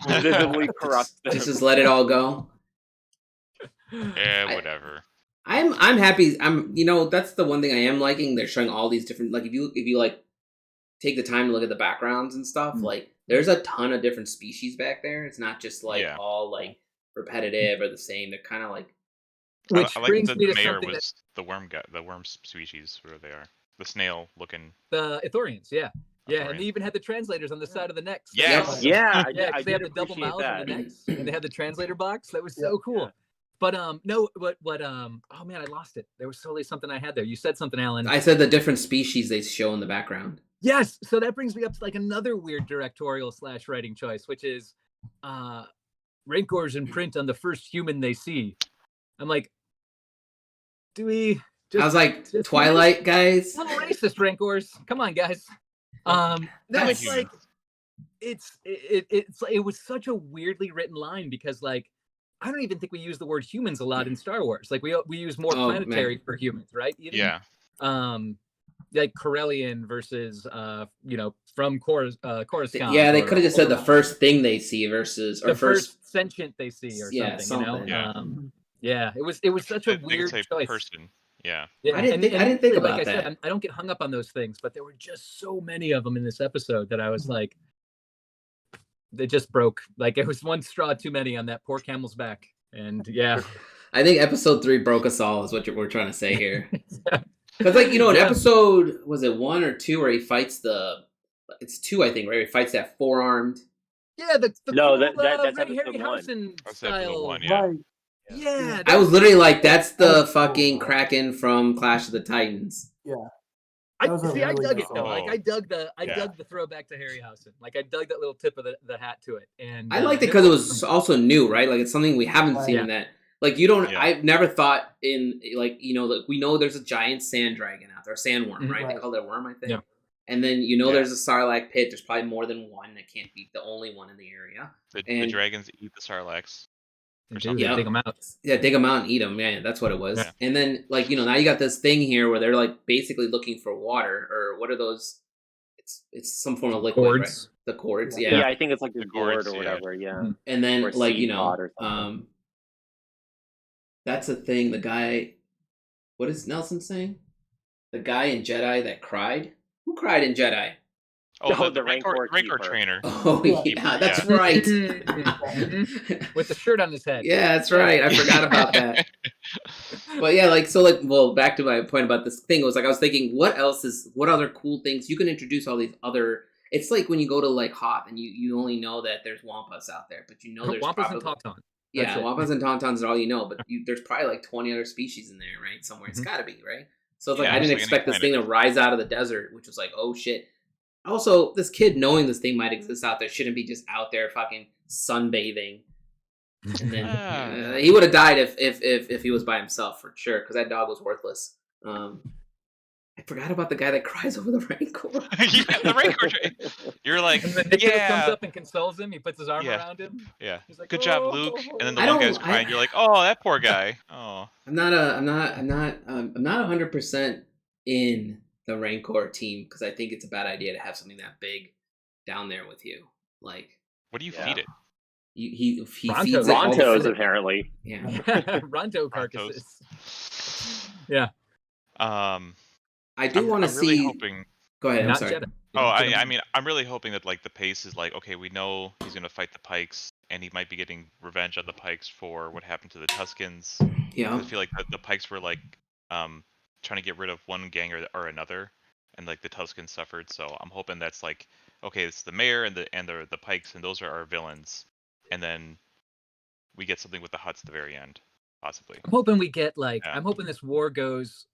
visibly corrupts them. Just let it all go. Yeah, whatever. I'm happy. That's the one thing I am liking. They're showing all these different, like if you like take the time to look at the backgrounds and stuff, like there's a ton of different species back there. It's not just like all like repetitive or the same. They're kind of like. Which I like brings that me the to mayor something was the worm guy, the worm species, whatever they are, the snail looking. The Ithorians, and they even had the translators on the side of the necks. Yes. Yeah, they had the double mouths on the necks, and they had the translator box. That was so cool. But oh man, I lost it. There was totally something I had there. You said something, Alan. I said the different species they show in the background. Yes, so that brings me up to like another weird directorial / writing choice, which is Rancors imprint on the first human they see. I'm like, do we? I was like, Twilight guys. Little racist Rancors. Come on, guys. No, it's like it was such a weirdly written line because like I don't even think we use the word humans a lot in Star Wars. Like we use more planetary for humans, right? Even, like Corellian versus from Coruscant. Yeah, they could have just said the first thing they see versus the first sentient they see or something. It was such a weird choice. Person. Yeah. I didn't think about like that. I said, I don't get hung up on those things, but there were just so many of them in this episode that I was like, they just broke. Like it was one straw too many on that poor camel's back. And I think episode 3 broke us all is what we're trying to say here. Because in episode, was it 1 or 2 where he fights it's 2, I think, right? He fights that 4-armed. Yeah, that's episode Harry 1. Harrison style. Right. Yeah. I was literally like, that's the fucking Kraken from Clash of the Titans. Yeah. I That was a see. I really dug good it though. Like I dug the Yeah. dug the throwback to Harryhausen. Like I dug that little tip of the hat to it. And I liked it because it was also new, right? Like it's something we haven't seen Yeah. in that. Like you don't. Yeah. I've never thought in like like we know there's a giant sand dragon out there, sandworm, Mhm. right? They Right. call it a worm, I think. Yeah. And then Yeah. there's a Sarlacc pit. There's probably more than one. That can't be the only one in the area. The And- dragons eat the Sarlaccs. They or do, something. they dig them out. Yeah, dig them out and eat them. Yeah, that's what it was. Yeah. And then like now you got this thing here where they're like basically looking for water, or what are those? It's some form of liquid, Cords. right? The cords, Yeah. Yeah, I think it's like the The gourd gourds, or yeah. whatever. Yeah. Mhm. And then Or like seed pod or something. that's the thing. The guy, what is Nelson saying? The guy in Jedi that cried. Who cried in Jedi? Oh, the the Rancor Rancor keeper. trainer. Oh Yeah. yeah, that's Yeah. right. With the shirt on his head. Yeah, that's right. I forgot about that. But yeah, well, back to my point about this thing. It was like I was thinking, what other cool things you can introduce all these other. It's like when you go to like Hoth and you only know that there's Wampas out there, but you know there's Wampas probably, and Tauntaun. yeah, That's it. Wampas and Tauntauns are all you know, but there's probably like 20 other species in there, right? Somewhere it's Mhm. got to be, right? So it's like Yeah, I didn't just like expect any this thing to rise out of the desert, which was like, oh shit. Also, this kid knowing this thing might exist out there shouldn't be just out there fucking sunbathing. And then he would have died if he was by himself for sure, because that dog was worthless. I forgot about the guy that cries over the Rancor. Yeah, the Rancor trainer. You're like, And then Nicholas comes yeah, up and consoles him. He puts his arm Yeah. around him. yeah. He's like, Good job, "Oh." Luke. And then the I one don't- guy's crying. You're like, oh, that poor guy. Oh, I'm not 100% in the Rancor team because I think it's a bad idea to have something that big down there with you. Like what do you Yeah. feed it? he Ronto. feeds it all the Rontos, food. apparently. Yeah. Ronto carcasses. Yeah. I do want to I'm really see. hoping. Go ahead. I'm Not sorry. Jedi. Oh, I mean, I'm really hoping that like the pace is like, okay, we know he's gonna fight the Pikes, and he might be getting revenge on the Pikes for what happened to the Tuskens. Yeah. I feel like the Pikes were like trying to get rid of one gang or another, and like the Tuskens suffered. So I'm hoping that's like, okay, it's the mayor and the Pikes, and those are our villains, and then we get something with the Hutts at the very end, possibly. I'm hoping we get like, Yeah. I'm hoping this war goes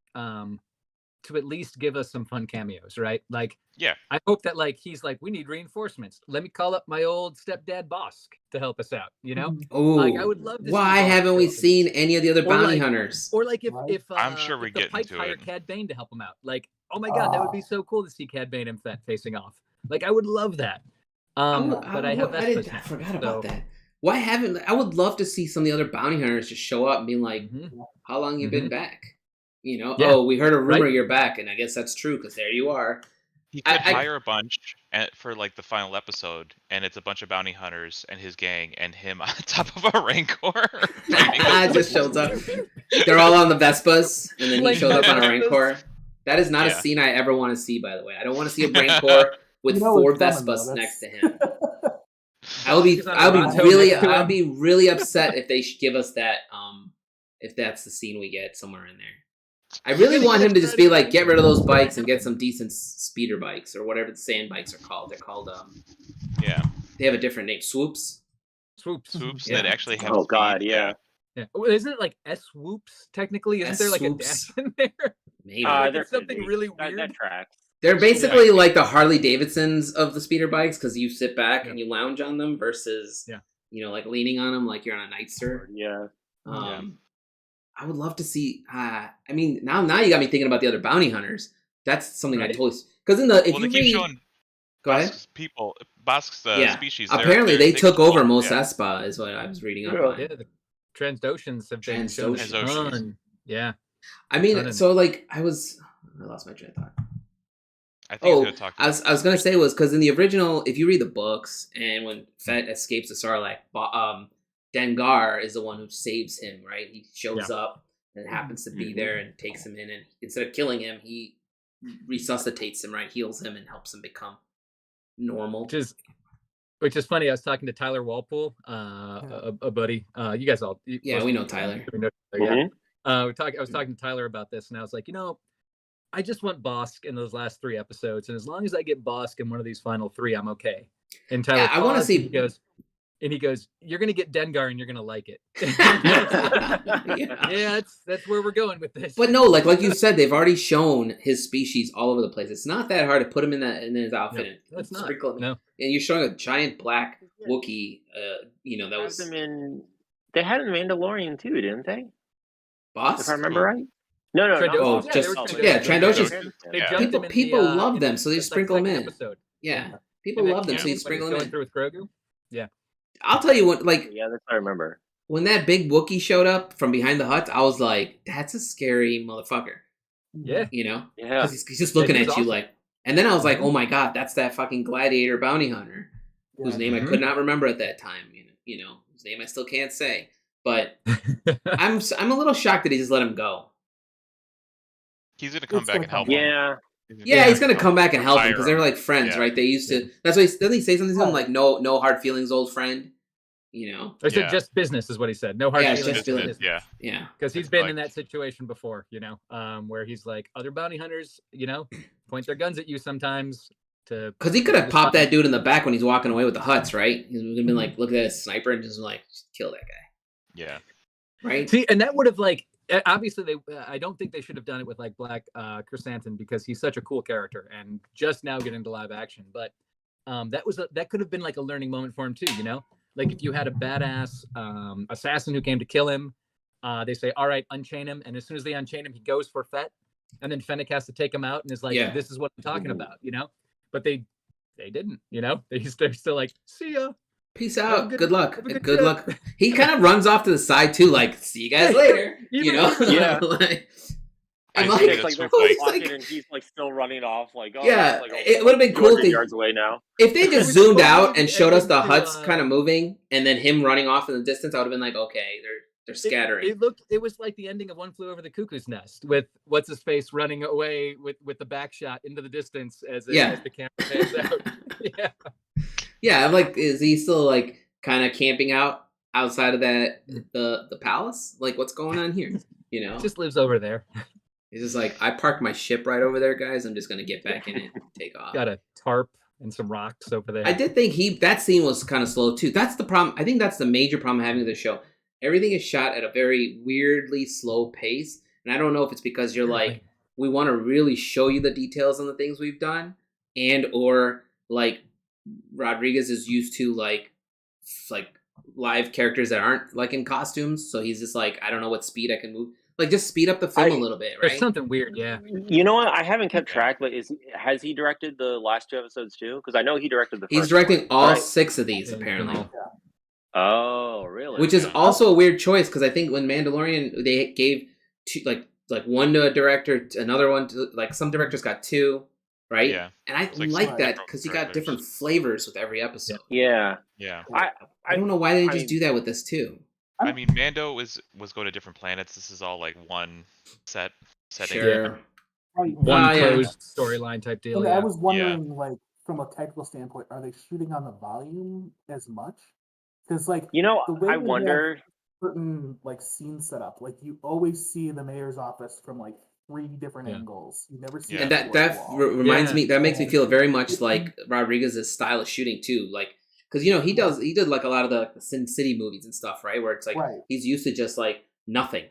to at least give us some fun cameos, right? Like, Yeah. I hope that like he's like, we need reinforcements. Let me call up my old stepdad Bosk to help us out. You know, Oh, Like, I would love to see why Bosk haven't we show up. seen any of the other Or bounty like- hunters? or like Right. if I'm sure we if the get Pikes into hire it. Cad Bane to help him out. Like, oh my god, that would be so cool to see Cad Bane and Fett facing off. Like, I would love that. But I have I Vespas now, forgot about so- that. Why haven't I would love to see some of the other bounty hunters just show up and be like, Mhm. how long you been back? You know, Yeah. oh, we heard a rumor Right. you're back, and I guess that's true because there you are. He could I- hire a bunch for like the final episode, and it's a bunch of bounty hunters and his gang, and him on top of a Rancor. It just shows up. They're all on the Vespas, and then he Like shows up on a Vespas. Rancor. That is not a Yeah. scene I ever want to see. By the way, I don't want to see a Rancor with You know 4 it's coming, though, Vespas that's- next to him. I'll be He's on a Ronto really next to I'll him. be really upset if they give us that if that's the scene we get somewhere in there. I really Really want him to just be excited. like, get rid of those bikes and get some decent speeder bikes or whatever the sand bikes are called. They're called Yeah, they have a different name. Swoops. Swoops. swoops Yeah. that actually have. Oh speed, god, yeah. Yeah. Well, isn't it like S swoops technically? Isn't there like a S-swoops. dash in there? Maybe. Like, There it's could something be. really That weird. tracks. They're basically like the Harley Davidsons of the speeder bikes because you sit back Yeah. and you lounge on them versus Yeah. like leaning on them like you're on a nightster. Yeah. I would love to see. I mean, now you got me thinking about the other bounty hunters. That's something I Right. totally because in the if Well, you they keep read, showing go ahead. Bosk's people, Bosk's Yeah. species. Apparently, they took explode. over Mos Yeah. Espa, is what I was reading up Yeah. on. Yeah, the Transdoshans have been shown a Transoceans. ton. Yeah. I mean, Ton so like I lost my train of thought. I think Oh, he's gonna talk. I was gonna say was because in the original, if you read the books, and when Fett escapes the Sarlacc, Dengar is the one who saves him. Right, he shows up and happens to be there and takes him in, and instead of killing him, he resuscitates him. Right, heals him and helps him become normal. Which is funny. I was talking to Tyler Walpole, a buddy. You guys all, Yeah, we know Tyler. We know Tyler, yeah. Mhm. I was talking to Tyler about this, and I was like, I just want Bosk in those last 3 episodes, and as long as I get Bosk in one of these final 3, I'm okay. And Tyler, Yeah, I wanna paused, see- and he goes, and he goes, "You're gonna get Dengar, and you're gonna like it." Yeah. That's where we're going with this. But no, like you said, they've already shown his species all over the place. It's not that hard to put him in his outfit. No, it's not. Sprinkle him. No. And you're showing a giant black Wookiee. That was They had him in Mandalorian too, didn't they? Boss. If I remember right. No, Trandoshan. Trandoshan. People love them, so they sprinkle them in. Episode. Yeah, people love them, so you sprinkle them in. Through with Grogu. Yeah, I'll tell you what. Like, yeah, that's what I remember. When that big Wookiee showed up from behind the hut, I was like, "That's a scary motherfucker." Yeah, yeah, because he's just looking at you like. And then I was like, "Oh my god, that's that fucking gladiator bounty hunter, whose name I could not remember at that time. Whose name I still can't say." But I'm a little shocked that he just let him go. He's gonna come back and help him. Yeah, he's gonna come back and help him because they're like friends, right? They used to. That's why doesn't he say something to him like, "No hard feelings, old friend." Or said just business is what he said. No hard feelings. Just business. Yeah. Because he's been in that situation before, where he's like, other bounty hunters, point their guns at you sometimes. Because he could have popped that dude in the back when he's walking away with the Hutts, right? He's gonna been like, look at that sniper and just like kill that guy. Yeah. Right. See, and that would have obviously I don't think they should have done it with like Black Chrysanthemum because he's such a cool character and just now getting into live action. But that could have been like a learning moment for him too, Like if you had a badass assassin who came to kill him, they say, "All right, unchain him," and as soon as they unchain him, he goes for Fett, and then Fennec has to take him out and is like, "This is what I'm talking about," But they didn't, They're still like, "See ya, peace out, good luck, good luck." He kind of runs off to the side too, like, "See you guys later," Yeah. I'm and he's like still running off, like, oh, yeah. Like, it would have been cool if yards away now. If they just zoomed out and showed us the Hutts kind of moving, and then him running off in the distance, I would have been like, okay, they're scattering. It was like the ending of One Flew Over the Cuckoo's Nest with what's his face running away with the back shot into the distance as the camera pans out. Yeah, I'm like, is he still like kind of camping out outside of the palace? Like, what's going on here? He just lives over there. He's just like, I parked my ship right over there, guys. I'm just gonna get back in it and take off. Got a tarp and some rocks over there. I did think that scene was kind of slow too. That's the problem. I think that's the major problem having with the show. Everything is shot at a very weirdly slow pace, and I don't know if it's because you're like, we want to really show you the details on the things we've done, or like Rodriguez is used to like live characters that aren't like in costumes, so he's just like, I don't know what speed I can move. Like, just speed up the film a little bit, right? There's something weird, yeah. You know what? I haven't kept track, but has he directed the last 2 episodes too? Because I know he directed the first. He's directing all 6 of these, apparently. Oh, really? Which is also a weird choice, because I think when Mandalorian, they gave 2, like 1 to a director, another one to, like, some directors got 2, right? Yeah. And I like that, because you got different flavors with every episode. Yeah. I don't know why they just do that with this too. I mean, Mando was going to different planets. This is all like one setting. Sure. One closed storyline type deal. I was wondering, like, from a technical standpoint, are they shooting on the volume as much? Because, like, the way I wonder. Certain like scene setup, like you always see the mayor's office from like 3 different angles. You never see. And that reminds me. That makes me feel very much like Rodriguez's style of shooting too. Like, because he did like a lot of the Sin City movies and stuff, right? Where it's like he's used to just like nothing.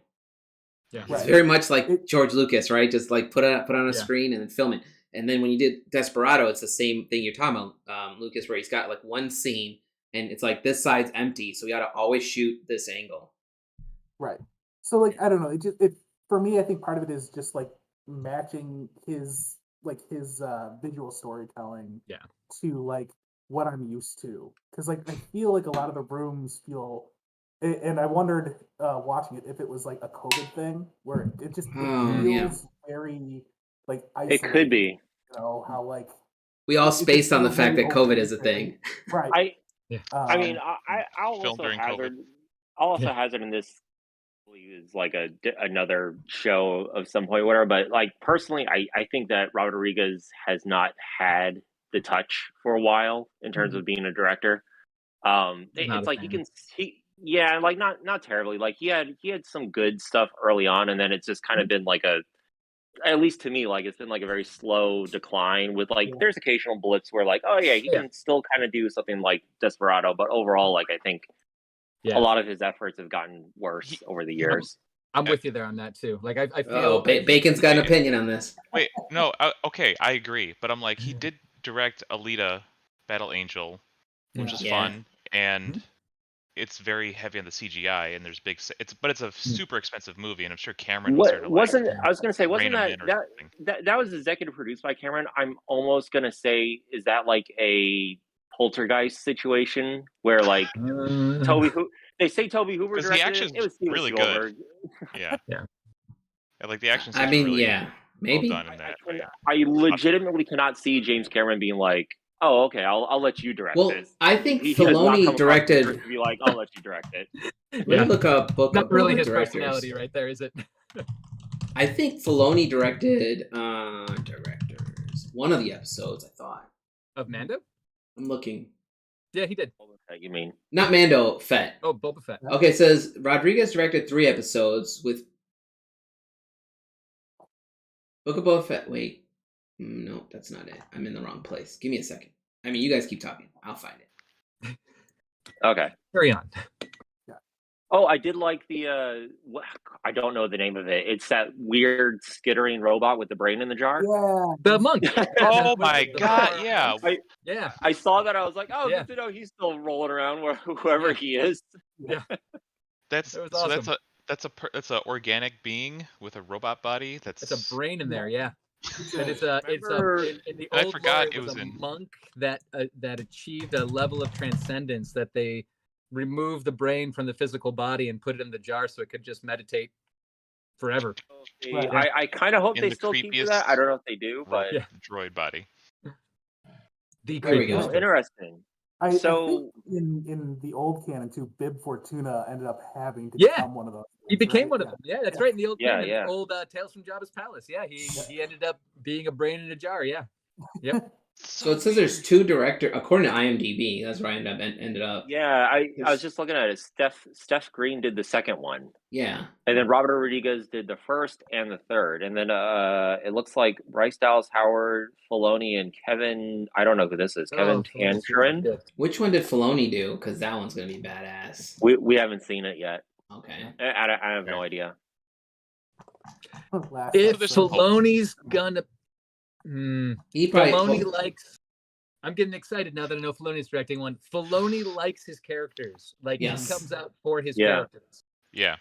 Yeah, it's very much like George Lucas, right? Just like put on a screen and then film it. And then when you did Desperado, it's the same thing you're talking about, Lucas, where he's got like one scene and it's like this side's empty, so we got to always shoot this angle. Right. So like I don't know, it for me, I think part of it is just like matching his visual storytelling to like what I'm used to, because like I feel like a lot of the rooms feel, and I wondered watching it if it was like a COVID thing where it just feels very like isolated. It could be. How like we all spaced on the fact that COVID is a thing. Right. I mean, I'll also hazard in this is like another show of some point, whatever. But like personally, I think that Rodriguez has not had the touch for a while in terms of being a director. It's like not terribly. Like he had some good stuff early on, and then it's just kind of been like a at least to me, like it's been like a very slow decline with like there's occasional blips where like, oh yeah, he can still kind of do something like Desperado, but overall, like I think a lot of his efforts have gotten worse over the years. I'm with you there on that too. Like I feel Bacon's got an opinion on this. Wait, no, okay, I agree, but I'm like, he did direct Alita, Battle Angel, which is fun, and it's very heavy on the CGI, and there's but it's a super expensive movie, and I'm sure Cameron was there to I was gonna say, wasn't that was executive produced by Cameron? I'm almost gonna say, is that like a Poltergeist situation where like they say Toby Hoover directed it was Steven really Spielberg. Good. Yeah. Like the action. I mean, really maybe. well done in that. I legitimately cannot see James Cameron being like, "Oh, okay, I'll let you direct this." I think Filoni directed. To be like, "I'll let you direct it." Let me look up Book of Boba Fett. Not really his personality, right there, is it? I think Filoni directed directors. One of the episodes, I thought. Of Mando? I'm looking. Yeah, he did. Boba Fett, you mean? Not Mando, Fett. Oh, Boba Fett. Okay, it says Rodriguez directed 3 episodes with Book of Boba Fett. Wait. No, that's not it. I'm in the wrong place. Give me a second. I mean, you guys keep talking. I'll find it. Okay. Carry on. Oh, I did like the I don't know the name of it. It's that weird skittering robot with the brain in the jar. Yeah. The monk. Oh my god, yeah. I saw that. I was like, oh, good to know he's still rolling around whoever he is. Yeah. That's awesome. That's a organic being with a robot body. It's a brain in there, yeah. And it's in the I old forgot lore, it was a in monk that achieved a level of transcendence that they removed the brain from the physical body and put it in the jar so it could just meditate forever. I kind of hope they still keep that. I don't know if they do, but droid body. There we go. Interesting. I think in the old canon too, Bib Fortuna ended up having to become one of those. He became one of them. Yeah, that's right. In the old canon, yeah. old Tales from Jabba's Palace. Yeah, he ended up being a brain in a jar. Yeah. Yep. So it says there's 2 directors, according to IMDb. That's where I ended up. Yeah, I was just looking at it. Steph Green did the second one. Yeah. And then Robert Rodriguez did the first and the third. And then it looks like Bryce Dallas Howard, Filoni, and Kevin, I don't know who this is, Kevin Tancharoen. Which one did Filoni do? Because that one's going to be badass. We haven't seen it yet. Okay. I have no idea. If Filoni's gonna... He probably Filoni likes... I'm getting excited now that I know Filoni's directing one. Filoni likes his characters. Like, he comes out for his characters. Yeah.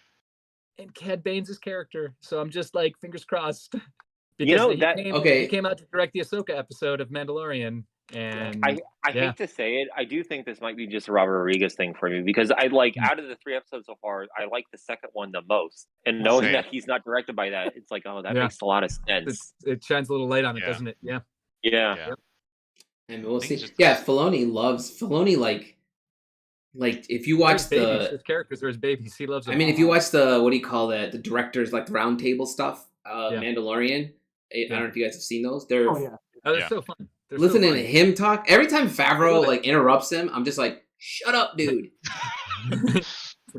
And Cad Bane's his character. So I'm just like, fingers crossed. Because he came out to direct the Ahsoka episode of Mandalorian. And I hate to say it, I do think this might be just a Robert Rodriguez thing for me because I like out of the 3 episodes so far, I like the second one the most. And knowing that he's not directed by that, it's like, oh, that makes a lot of sense. It shines a little light on it, doesn't it? Yeah. Yeah. And we'll see. Filoni like if you watch his characters are his babies. He loves them. I mean, if you watch the directors like the round table stuff, Mandalorian. I don't know if you guys have seen those. They're they're so fun. Listening to him talk every time Favreau like interrupts him, I'm just like, "Shut up, dude!"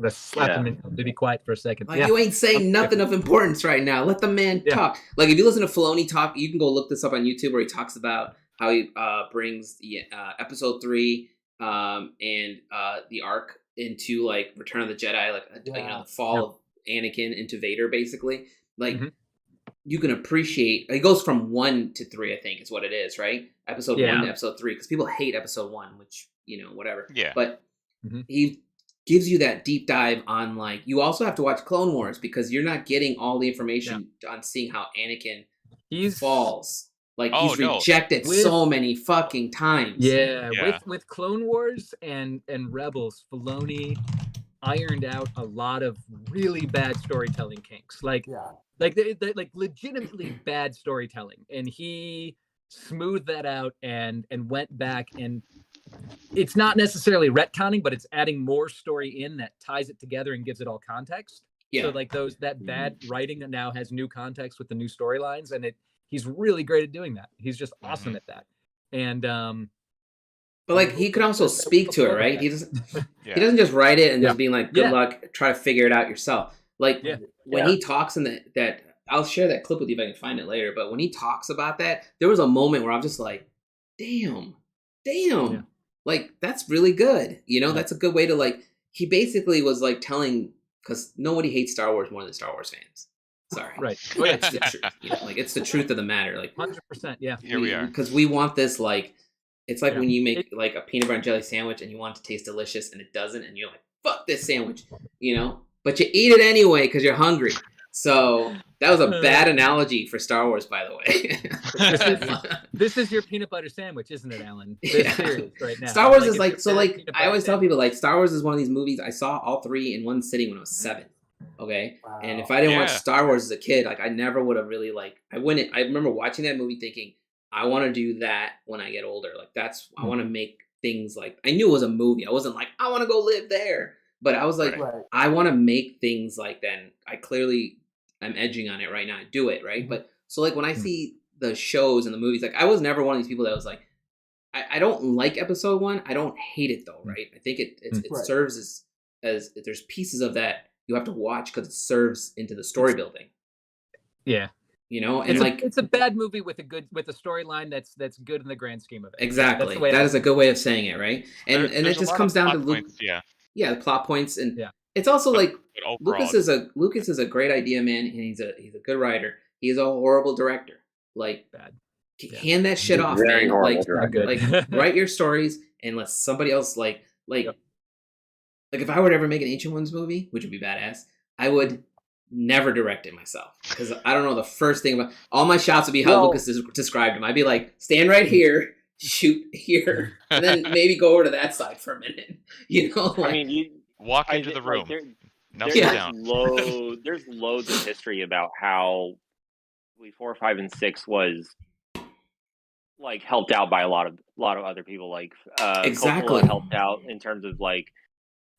Slap him to be quiet for a second. Like you ain't saying nothing of importance right now. Let the man talk. Like if you listen to Filoni talk, you can go look this up on YouTube where he talks about how he brings the episode 3 and the arc into like Return of the Jedi, like the fall of Anakin into Vader, basically. Like. You can appreciate it goes from 1 to 3, I think is what it is, right? Episode 1 to episode 3, because people hate episode 1, which whatever. Yeah. But he gives you that deep dive on like you also have to watch Clone Wars because you're not getting all the information on seeing how Anakin falls. Like he's rejected so many fucking times. Yeah. With Clone Wars and Rebels, Filoni ironed out a lot of really bad storytelling kinks. Like legitimately bad storytelling, and he smoothed that out and went back, and it's not necessarily retconning, but it's adding more story in that ties it together and gives it all context. So like that bad writing that now has new context with the new storylines, and he's really great at doing that. He's just awesome at that. And but like he could also speak to it, right? He doesn't just write it and just being like, "Good luck, try to figure it out yourself." Like when he talks in that I'll share that clip with you if I can find it later. But when he talks about that, there was a moment where I'm just like, damn, Yeah. like that's really good. You know, Yeah. that's a good way to like. He basically was like telling, because nobody hates Star Wars more than Star Wars fans. Sorry, Right. Oh, yeah. it's the truth. You know, like it's the truth of the matter. Like 100%. Yeah. Here we are. because we want this like. It's like Yeah. when you make like a peanut butter and jelly sandwich and you want it to taste delicious and it doesn't, and you're like, fuck this sandwich, you know? But you eat it anyway because you're hungry. So that was a bad analogy for Star Wars, by the way. This is your peanut butter sandwich, isn't it, Alan? Yeah. Serious right now. Star Wars is it's like, your so bad like, peanut I butter always tell sandwich. people like Star Wars is one of these movies, I saw all three in one sitting when I was 7. Okay. Wow. And if I didn't watch Yeah. Star Wars as a kid, like I never would have really like, I remember watching that movie thinking, I want to do that when I get older. Like I want to make things like, I knew it was a movie. I wasn't like, I want to go live there. But I was like, Right. I want to make things like that. And I clearly am edging on it right now. Do it, right? Mhm. But so like when I see the shows and the movies, like I was never one of these people that was like, I don't like episode 1. I don't hate it though, right? I think it Right. serves as there's pieces of that you have to watch because it serves into the story building. Yeah. You know, and It's a bad movie with a storyline that's good in the grand scheme of it. exactly. That's the way That is a good way of saying it, right? And There's it a just lot comes of down to plot Luke. points, yeah. Yeah, the plot points, and Yeah. it's also like But overall, Lucas is a great idea man, and he's a good writer. He's a horrible director. Like, Bad. hand that shit off, Very man. horrible Like, director. Not good. write your stories and let somebody else like Yep. like if I were to ever make an Ancient Ones movie, which would be badass, I would never direct it myself because I don't know the first thing about all my shots would be how Well- Lucas described him. I'd be like, stand right here, shoot here, and then maybe go over to that side for a minute. You know, like, I mean, you walk I into the like, room. Now there's sit Yeah. down. there's loads of history about how 4, 5, and 6 was like helped out by a lot of other people. Like Exactly. Coppola helped out in terms of like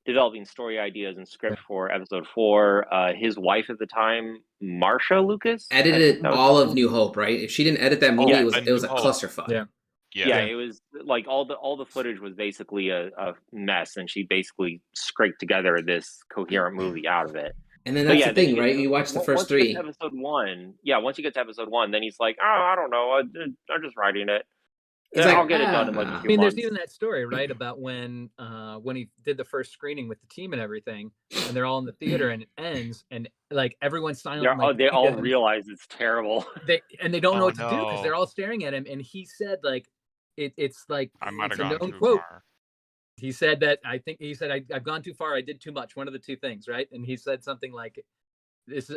developing story ideas and script for episode 4. His wife at the time, Marsha Lucas, I think edited that was all her of name. New Hope, right? If she didn't edit that movie, Yeah, it was A a New Hope. clusterfuck. Yeah. Yeah, Yeah. it was like all the footage was basically a mess, and she basically scraped together this coherent movie out of it. And then But that's yeah, the then thing, you right? get- You watch the once first you get 3. to episode 1, once you get to episode 1, then he's like, oh, I don't know, I'm just writing it. It's I'll like, get it done in like ah. a I few mean, months. there's even that story, right, about when he did the first screening with the team and everything, and they're all in the theater, and it ends, and like everyone's silent. Like, They all and realize it's terrible. they don't know Oh, what to do because no. they're all staring at him, and he said like it's like I might it's have a gone known too quote. far. He said that I've gone too far. I did too much. One of the two things, right? And he said something like,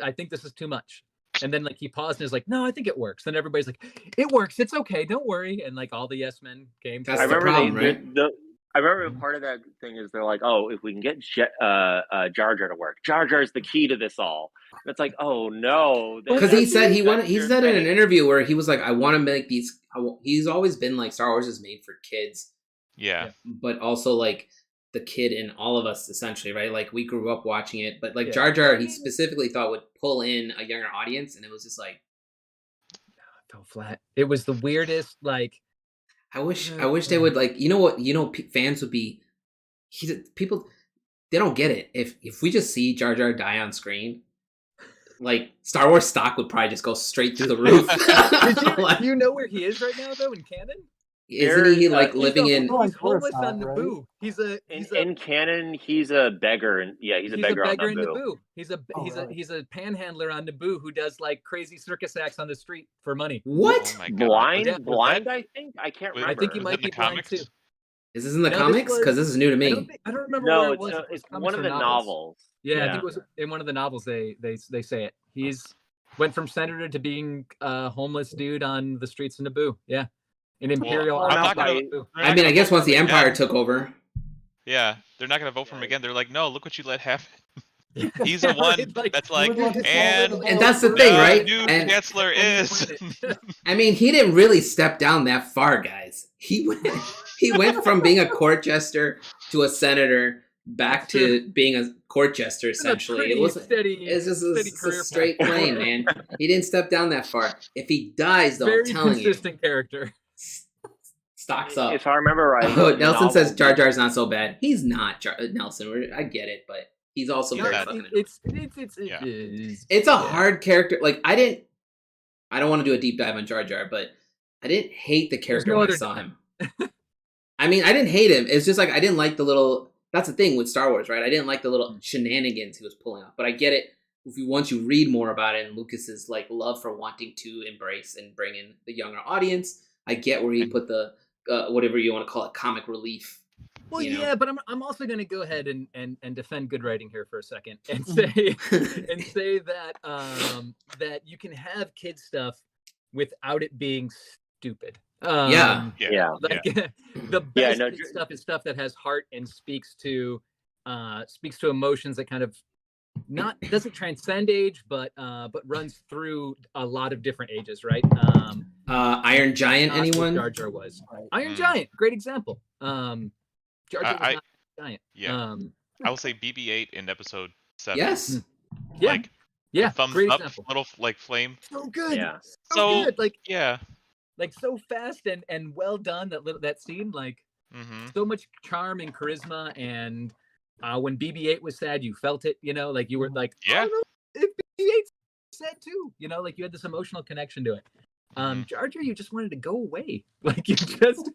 I think this is too much. And then like he paused and is like, no, I think it works. Then everybody's like, it works. It's okay. Don't worry. And like all the yes men came. That's I the remember problem, right? I remember part of that thing is they're like, oh, if we can get Jar Jar to work, Jar Jar's the key to this all. And it's like, oh no, Because he said he you're said in an saying. interview where he was like, I want to make these. He's always been like Star Wars is made for kids, Yeah. but also like the kid in all of us essentially, right? Like we grew up watching it, but like Yeah. Jar Jar, he specifically thought would pull in a younger audience, and it was just like, Fell flat. It was the weirdest. Like I wish they would like, fans would be, people, they don't get it. If we just see Jar Jar die on screen, like Star Wars stock would probably just go straight through the roof. Like, do you know where he is right now though in canon? isn't he like He's living He's in? homeless Coruscant, on right? Naboo. He's a In canon, he's a beggar, and he's a beggar on in Naboo. Naboo. He's a Oh, really? he's a panhandler on Naboo who does like crazy circus acts on the street for money. What? Oh my god. Blind, Yeah. blind. I think I can't Was- remember. I think he was might it in be the blind comics? too. Is this in the No, this comics? was- Because this is new to I me. don't remember No, where it was. it's if it was one comics of or the novels. Yeah, I Yeah. think it was in one of the novels. They say it. He's went from senator to being a homeless dude on the streets of Naboo. Yeah, an imperial. I'm not outlaw gonna- Naboo. They're I not mean, gonna I guess vote once for the him Empire again. took over, Yeah, they're not gonna vote for him again. They're like, no, look what you let happen. Yeah, He's the one right, that's like, We're going to and follow the and that's the thing, the right? new And chancellor is. I mean, he didn't really step down that far, guys. He went from being a court jester to a senator back to being a court jester. Essentially, it wasn't. steady. It's just steady a career straight path. plane, man. He didn't step down that far. If he dies, though, Very I'm telling you, consistent character. stocks up. If I remember right, Oh, the Nelson says novel- Jar Jar's not so bad. He's not, Nelson. I get it, but He's also very fucking annoying. It's a hard character. Like I don't want to do a deep dive on Jar Jar, but I didn't hate the character when I saw him. I mean, I didn't hate him. It's just like I didn't like the little. That's the thing with Star Wars, right? I didn't like the little shenanigans he was pulling off. But I get it once you read more about it and Lucas's like love for wanting to embrace and bring in the younger audience. I get where he put the whatever you want to call it, comic relief. Well, yeah, but I'm also going to go ahead and defend good writing here for a second and say that that you can have kid stuff without it being stupid. The best kid stuff is stuff that has heart and speaks to emotions that kind of doesn't transcend age, but runs through a lot of different ages, right? Iron Giant, anyone? Jar Jar was Iron Giant, great example. Jar Jar was not giant. Yeah. I will say BB-8 in episode 7. Yes. Like, thumbs great up, example. little like flame. So good. Yeah. So good. Like like so fast and well done. That scene, like so much charm and charisma. And when BB-8 was sad, you felt it. You know, like you were like, oh, no, if BB-8's sad too. You know, like you had this emotional connection to it. Jar Jar, you just wanted to go away. Like you just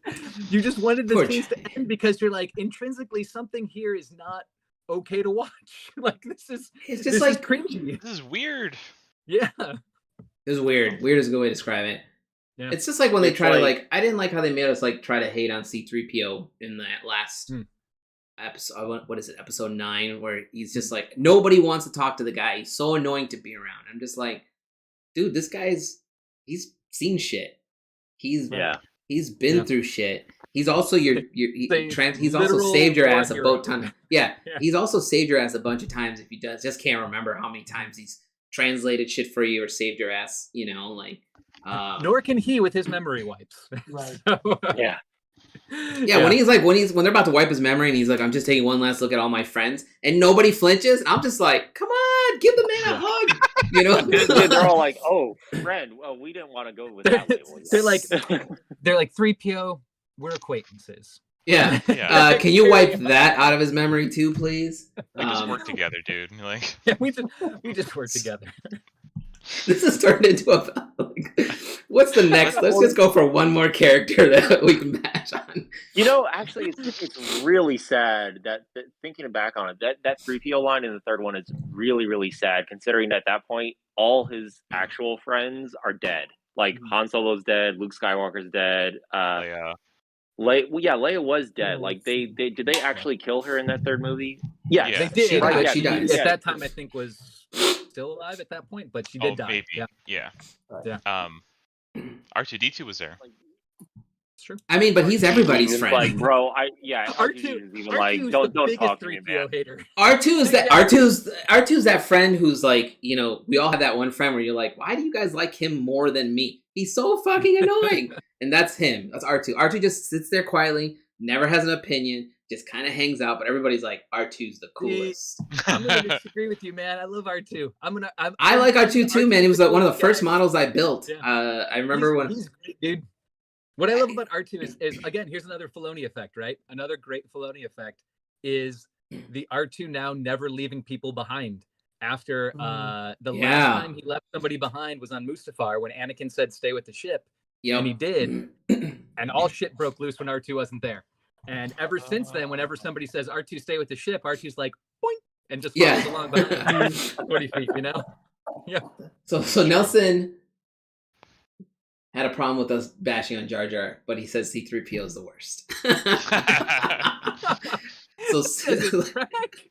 wanted this piece to end because you're like intrinsically something here is not okay to watch. Like it's just like cringy. This is weird. Yeah. It was weird. Weird is a good way to describe it. Yeah. It's just like when they try to like I didn't like how they made us like try to hate on C-3PO in that last episode. What is it? Episode 9, where he's just like nobody wants to talk to the guy. He's so annoying to be around. I'm just like, dude, this guy's he's seen shit. He's been through shit. He's also he's also saved your ass a boat ton. He's also saved your ass a bunch of times if he does. Just can't remember how many times he's translated shit for you or saved your ass, you know, like nor can he with his memory wipes. Right. When they're about to wipe his memory and he's like, I'm just taking one last look at all my friends and nobody flinches, I'm just like, come on, give the man a hug. You know, they're all like, "Oh, friend, well, we didn't want to go with that label." they're like 3PO. We're acquaintances. Yeah. Can you wipe that out of his memory too, please? We just work together, dude. Like, we just work together. This has turned into what's the next? Let's just go for one more character that we can bash on. You know, actually, it's really sad that thinking back on it, that 3PO line in the third one is really, really sad, considering that at that point, all his actual friends are dead. Like, Han Solo's dead, Luke Skywalker's dead. Leia was dead. Like, did they actually kill her in that third movie? Yeah, they did. She died. At that time, I think was still alive at that point, but she did die. Maybe. Yeah. R2-D2 was there. It's true. I mean, but he's everybody's friend. Like, bro, R2 is even like, don't talk to me, man. R2's that friend who's like, you know, we all have that one friend where you're like, why do you guys like him more than me? He's so fucking annoying. And that's him. That's R2. R2 just sits there quietly, never has an opinion, just kind of hangs out, but everybody's like, R2's the coolest. I'm gonna disagree with you, man. I love R2. I like R2 too, man. He was like one of the first models I built. Yeah. I remember he's great, dude. What I love about R2 is again, here's another Filoni effect, right? Another great Filoni effect is the R2 now never leaving people behind. After the last time he left somebody behind was on Mustafar when Anakin said stay with the ship. And he did. And all shit broke loose when R2 wasn't there. And ever since then, whenever somebody says R2 stay with the ship, R2's like boink and just follows along behind 40 feet, you know? Yeah. So Nelson had a problem with us bashing on Jar Jar, but he says C-3PO is the worst.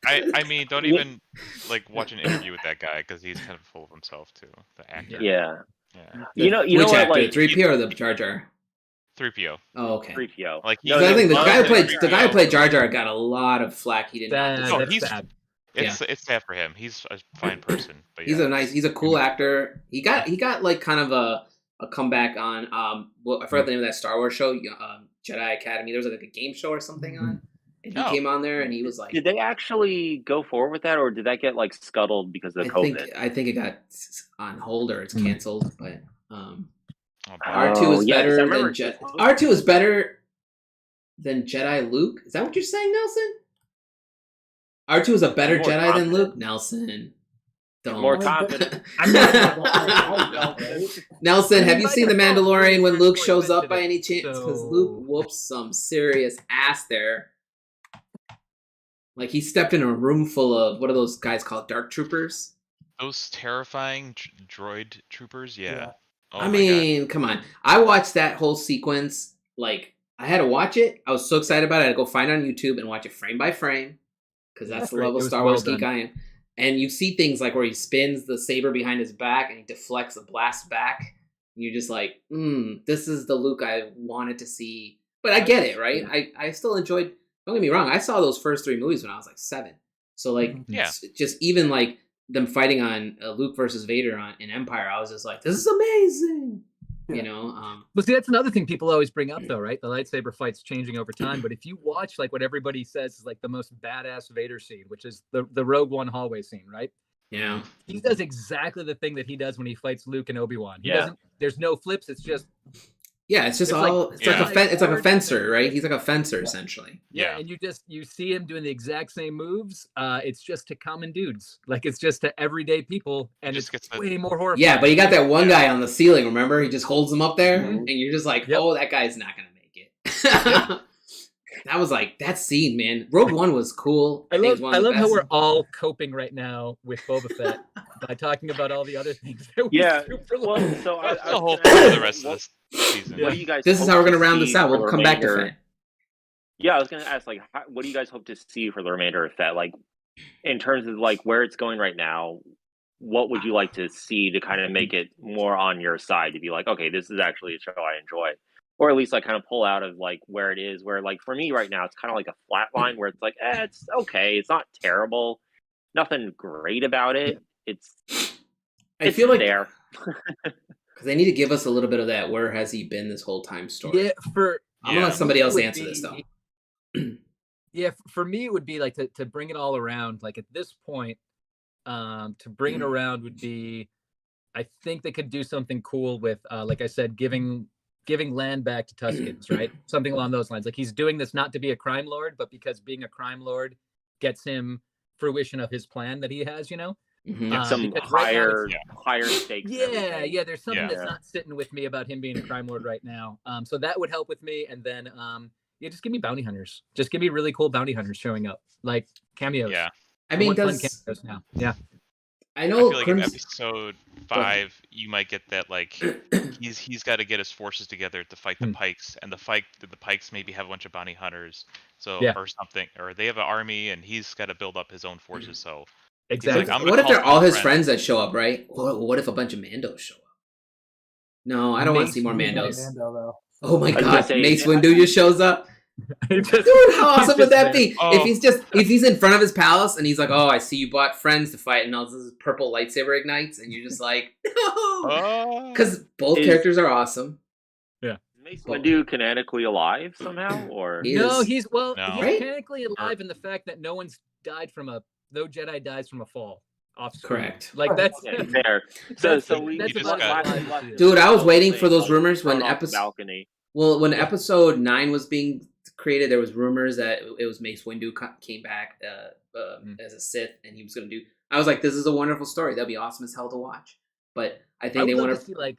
I mean, don't even like watch an interview with that guy because he's kind of full of himself too. The actor. Yeah. You know what? Actor, like 3PO or the Jar Jar? 3PO. Oh, okay. 3PO. Like, I think the guy who played Jar Jar got a lot of flack. He didn't. He's sad. It's sad for him. He's a fine person. But he's a cool actor. He got like kind of a comeback on I forgot the name of that Star Wars show, Jedi Academy. There was like a game show or something on, and he came on there and he was like, did they actually go forward with that, or did that get like scuttled because of COVID? I think it got on hold or it's canceled, but R2 is better than R2 is better than Jedi Luke. Is that what you're saying, Nelson? R2 is a better More Jedi than confident. Luke? Nelson. Don't. More confident. Nelson, have you By seen The default, Mandalorian when Luke Luke first shows up mentioned by it, any chance? Because so- Luke whoops some serious ass there. Like, he stepped in a room full of, what are those guys called? Dark Troopers? Those terrifying droid troopers, yeah. Yeah. Oh I my mean, come on. I watched that whole sequence. Like, I had to watch it. I was so excited about it. I had to go find it on YouTube and watch it frame by frame. Because that's the Great. level It of was Star well Wars geek done. I am. And you see things like where he spins the saber behind his back and he deflects a blast back. And you're just like, this is the Luke I wanted to see. But I get it, right? I still enjoyed, don't get me wrong, I saw those first 3 movies when I was like 7. So like, Yeah. just even like them fighting on Luke versus Vader in Empire, I was just like, this is amazing. You know? But see, that's another thing people always bring up, though, right? The lightsaber fight's changing over time. But if you watch, like, what everybody says is like the most badass Vader scene, which is the Rogue One hallway scene, right? Yeah. He does exactly the thing that he does when he fights Luke and Obi-Wan. He Yeah. doesn't. There's no flips. It's just Yeah, it's just It's all, like- it's like Yeah. it's like a fencer, right? He's like a fencer, essentially. Yeah. and you see him doing the exact same moves. It's just to common dudes, like it's just to everyday people, and just it's gets the- way more horrifying. Yeah, but you got that one guy on the ceiling, remember? He just holds him up there, Mhm. and you're just like, Yep. oh, that guy's not going to make it. That was like, that scene, man. Rogue One was cool. I think it's love one of the how best. we're all coping right now with Boba Fett by talking about all the other things that we Yeah, super well, love. so I That's was the whole gonna point of ask, the rest of what- this season. What do you guys? This is hope how we're to going to round see this out. for We'll the come back to remainder- Fett. Yeah, I was going to ask, like, what do you guys hope to see for the remainder of Fett? Like, in terms of like where it's going right now, what would you like to see to kind of make it more on your side to be like, okay, this is actually a show I enjoy, or at least like kind of pull out of like where it is. Where like for me right now, it's kind of like a flat line where it's like, it's okay, it's not terrible, nothing great about it. It's I feel like there. because they need to give us a little bit of that. Where has he been this whole time? Story. Yeah, for I'm gonna let somebody it else would answer this though. Yeah, for me, it would be like to bring it all around. Like at this point, to bring it around would be, I think they could do something cool with, like I said, giving land back to Tuskens, right? Something along those lines. Like he's doing this not to be a crime lord, but because being a crime lord gets him fruition of his plan that he has, you know? Mhm. Some because right now higher it's- higher stakes. and Yeah, everything. yeah. There's something Yeah. that's not sitting with me about him being a crime lord right now. So that would help with me. And then, yeah, just give me bounty hunters. Just give me really cool bounty hunters showing up, like cameos. Yeah. I mean, want fun does cameos now? Yeah. I I know feel like in Crimson? episode Go ahead. 5, you might get that like he's got to get his forces together to fight the Hmm. Pikes, and the Pikes maybe have a bunch of bounty hunters, so Yeah. or something, or they have an army, and he's got to build up his own forces. So Exactly. I'm gonna What if call they're for all a his friend. friends that show up, right? What if a bunch of Mandos show up? No, I don't want to see more He's not Mandos. Mando, though. Oh my was gonna god, say, Mace yeah, Windu just shows up. Dude, Dude, how awesome would that be? Oh. If he's in front of his palace and he's like, "Oh, I see you bought friends to fight," and all this purple lightsaber ignites, and you're just like, "No," Oh. because both Is- characters are awesome. Mace Windu canonically alive somehow, or He No, is. he's No. he's Right? technically alive in the fact that no Jedi dies from a fall off screen. Correct. Like Right. that's okay, fair. So we that's just about got- as alive as he is. Dude, I was waiting for Like, those rumors when thrown off the episode. balcony. Well, when Yeah. episode 9 was being created, there was rumors that it was Mace Windu came back as a Sith, and he was going to do. I was like, "This is a wonderful story. That'd be awesome as hell to watch." But I I think would they love want to see like.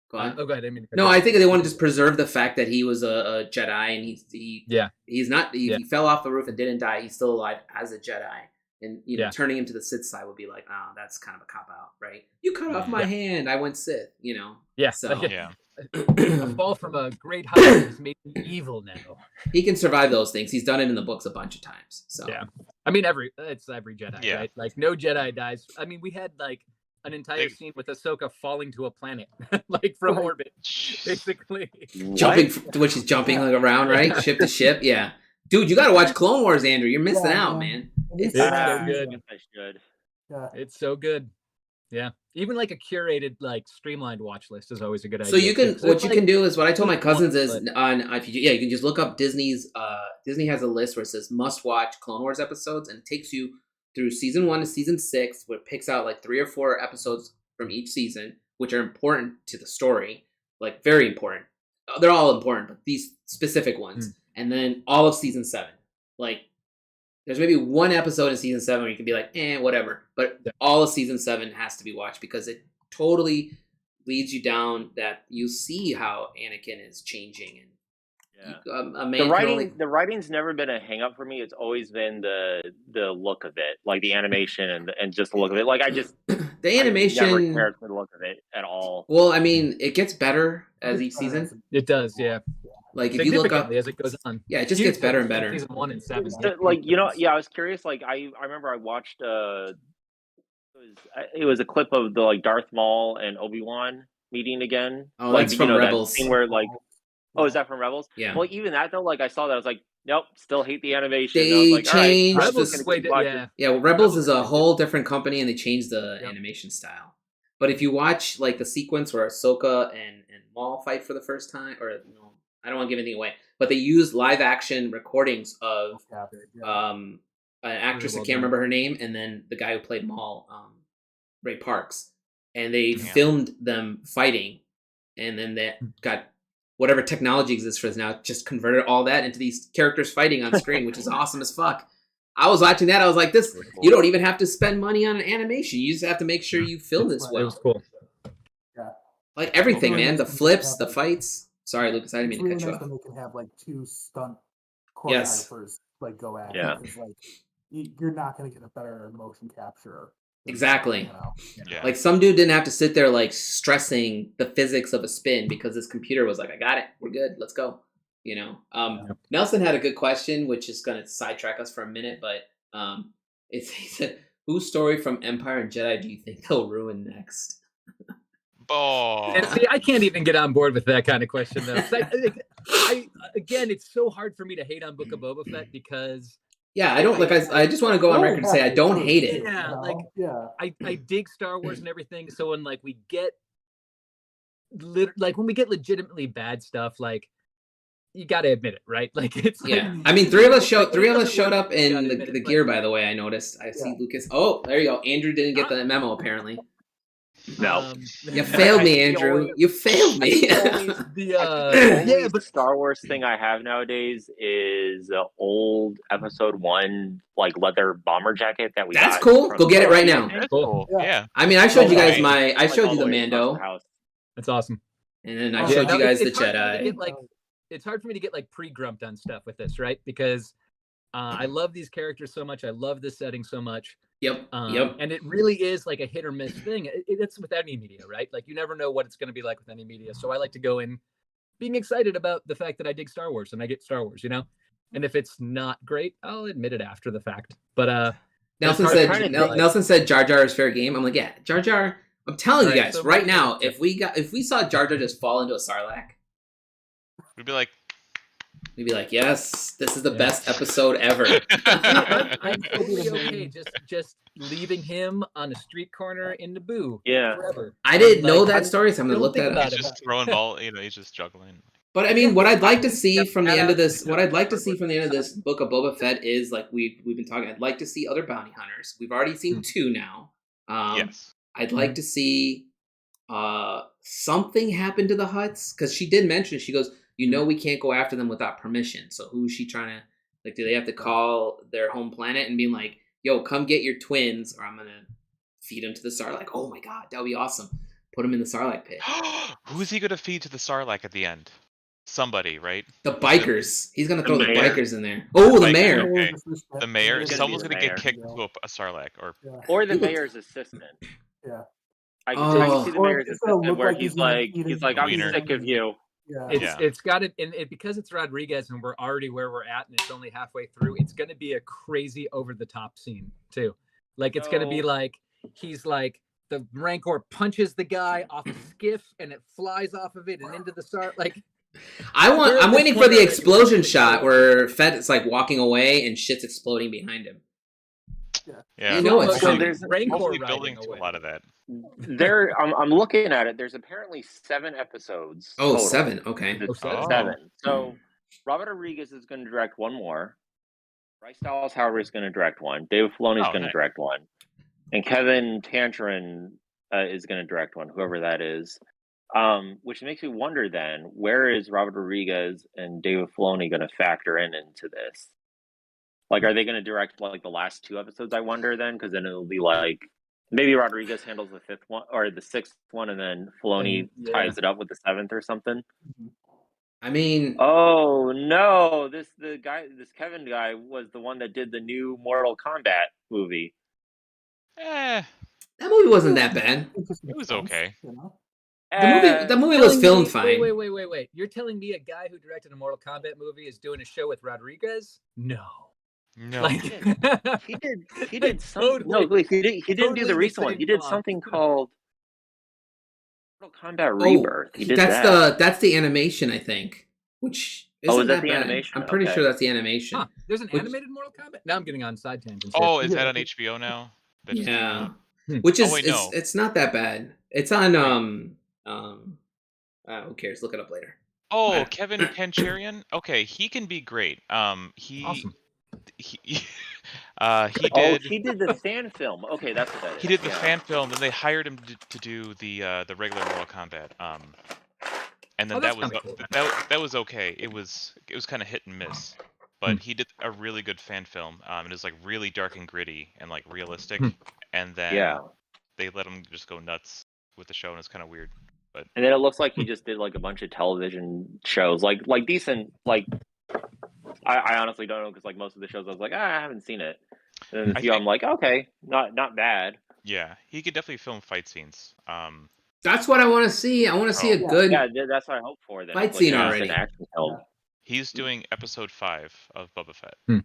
Go on. Oh, go ahead. I mean, No, I think they want to just preserve the fact that he was a Jedi, and Yeah. he's not. He fell off the roof and didn't die. He's still alive as a Jedi, and Yeah. turning him to the Sith side would be like, oh, that's kind of a cop out, right? You cut off my hand, I went Sith, Yeah. So Yeah. A fall from a great height has made me evil now. he can survive those things. He's done it in the books a bunch of times. So Yeah. I mean, every Jedi, Yeah. right? Like no Jedi dies. I mean, we had like an entire They- scene with Ahsoka falling to a planet, like from Right. orbit, basically. jumping to which he's jumping like around, right, ship to ship. Yeah, dude, you got to watch Clone Wars, Andrew. You're missing Yeah, out, man. man. It's so Ah, good. I guess I should. Yeah. It's so good. Yeah. Even like a curated, like streamlined watch list is always a good idea. So you can, too. So what it's you like- can do is what I told my cousins is But- you can just look up Disney's. Disney has a list where it says must watch Clone Wars episodes, and it takes you through season 1 to season 6, where it picks out like 3 or 4 episodes from each season, which are important to the story, like very important. They're all important, but these specific ones, and then all of season 7. Like there's maybe one episode in season 7 where you can be like, whatever. But all of season 7 has to be watched because it totally leads you down that you see how Anakin is changing. And the writing's never been a hang up for me. It's always been the look of it, like the animation and just the look of it. Like the animation I never cared for the look of it at all. Well, I mean, it gets better as each season. It does, yeah. Like if you look up as it goes on, yeah, it just gets better and better. Season 1 and 7, like I was curious. Like I remember I watched it was a clip of the like Darth Maul and Obi-Wan meeting again. Oh, like, that's from Rebels. That scene where like, is that from Rebels? Yeah. Well, even that though, like I saw that, I was like, nope, still hate the animation. They I was like, changed Rebels. Well, Rebels is a whole different company, and they changed the animation style. But if you watch like the sequence where Ahsoka and Maul fight for the first time, or no, I don't want to give anything away, but they used live action recordings of an actress, I can't remember her name, and then the guy who played Maul, Ray Parks, and they filmed them fighting, and then they got whatever technology exists for this now, just converted all that into these characters fighting on screen, which is awesome as fuck. I was watching that, I was like, this, you don't even have to spend money on an animation. You just have to make sure you film this well. It was cool. Yeah. Like everything, man. The flips, the fights. Sorry, Lucas, I didn't mean to cut you off. When they can have like 2 stunt choreographers like go at it. It's like you're not going to get a better motion capture. Exactly. Like some dude didn't have to sit there like stressing the physics of a spin because his computer was like, I got it. We're good. Let's go. Nelson had a good question, which is going to sidetrack us for a minute, but he said, whose story from Empire and Jedi do you think they'll ruin next? And see, I can't even get on board with that kind of question, though. Again, it's so hard for me to hate on Book of Boba Fett because... Yeah, I don't, I just want to go on record and say I don't hate it. Yeah, I dig Star Wars and everything, so when, like, we get... when we get legitimately bad stuff, like, you got to admit it, right? Like it's I mean, three of us showed up in the gear. By the way, I noticed. I see Lucas. Oh, there you go. Andrew didn't get the memo apparently. No, you failed me, Andrew. You failed me. The Star Wars thing I have nowadays is an old Episode 1 like leather bomber jacket that we. That's cool. Go get it right now. That's cool. Yeah. I mean, I showed you guys I showed you the Mando. That's awesome. And then I showed you guys the Jedi. It's hard for me to get like pre-grumped on stuff with this, right? Because I love these characters so much. I love this setting so much. Yep. And it really is like a hit or miss thing. It's with any media, right? Like you never know what it's going to be like with any media. So I like to go in being excited about the fact that I dig Star Wars and I get Star Wars, And if it's not great, I'll admit it after the fact. But Nelson said Jar Jar is fair game. I'm like, yeah, Jar Jar. I'm telling you guys right now, if we saw Jar Jar just fall into a Sarlacc. We'd be like, yes, this is the best episode ever. I'm totally okay just leaving him on a street corner in Naboo. Yeah. Forever. I didn't know that story, so I'm going to look that up. He's just throwing ball, he's just juggling. But I mean, what I'd like to see from the end of this, Book of Boba Fett is like we've been talking. I'd like to see other bounty hunters. We've already seen 2 now. Yes. I'd like to see something happen to the Hutts because she did mention. She goes, we can't go after them without permission. So who's she trying to, like, do they have to call their home planet and be like, yo, come get your twins or I'm going to feed them to the Sarlacc? Oh my God, that would be awesome. Put them in the Sarlacc pit. Who's he going to feed to the Sarlacc at the end? Somebody, right? The bikers. He's going to throw the bikers in there. Oh, the mayor. Okay. The mayor. Someone's going to get kicked to a Sarlacc. Or the mayor's assistant. Yeah. I can see the mayor's assistant where he's like, I'm sick of you. It's got it, and because it's Rodriguez and we're already where we're at, and it's only halfway through. It's going to be a crazy over the top scene too. Like it's going to be like he's like the Rancor punches the guy off a skiff and it flies off of it and into the Star. Like I'm waiting for the explosion shot where Fett is like walking away and shit's exploding behind him. Yeah, it's so there's Rancor building to a lot of that. I'm looking at it. There's apparently 7 episodes. Oh, total. 7. Okay. 7. So Robert Rodriguez is going to direct 1 more. Bryce Dallas Howard is going to direct 1. David Filoni is going to direct 1, and Kevin Tantrin is going to direct 1. Whoever that is. Which makes me wonder then, where is Robert Rodriguez and David Filoni going to factor into this? Like, are they going to direct like the last 2 episodes? I wonder then, because then it'll be like maybe Rodriguez handles the 5th one or the 6th one, and then Filoni ties it up with the 7th or something. I mean, oh no, this Kevin guy was the one that did the new Mortal Kombat movie. Eh, that movie wasn't that bad. it was okay. You know? The movie was filmed fine. Wait. You're telling me a guy who directed a Mortal Kombat movie is doing a show with Rodriguez? No. Like, he did something. No, wait, he didn't do the recent one. He did something called Mortal Kombat Rebirth. He did that's the animation, I think. Which isn't is that the bad. Animation? I'm pretty sure that's the animation. Huh. There's an animated Mortal Kombat? Now I'm getting on side tangents. Oh, is that on HBO now? Yeah. Which is it's not that bad. It's on who cares? Look it up later. Oh, Kevin Pancherian? Okay, he can be great. Awesome. He did the fan film. Okay, that's what that is. He did the fan film, and they hired him to do the regular Mortal Kombat. And then that was okay. It was kind of hit and miss, but he did a really good fan film. It was like really dark and gritty and like realistic. And then they let him just go nuts with the show, and it's kind of weird. But and then it looks like he just did like a bunch of television shows, like decent. Like I honestly don't know, because like most of the shows I was like, I haven't seen it. And then I'm like, okay, not bad. Yeah, he could definitely film fight scenes. That's what I want to see. I want to see a good that's what I hope for. Then fight scene already. An action film. He's doing episode 5 of Boba Fett. Oh,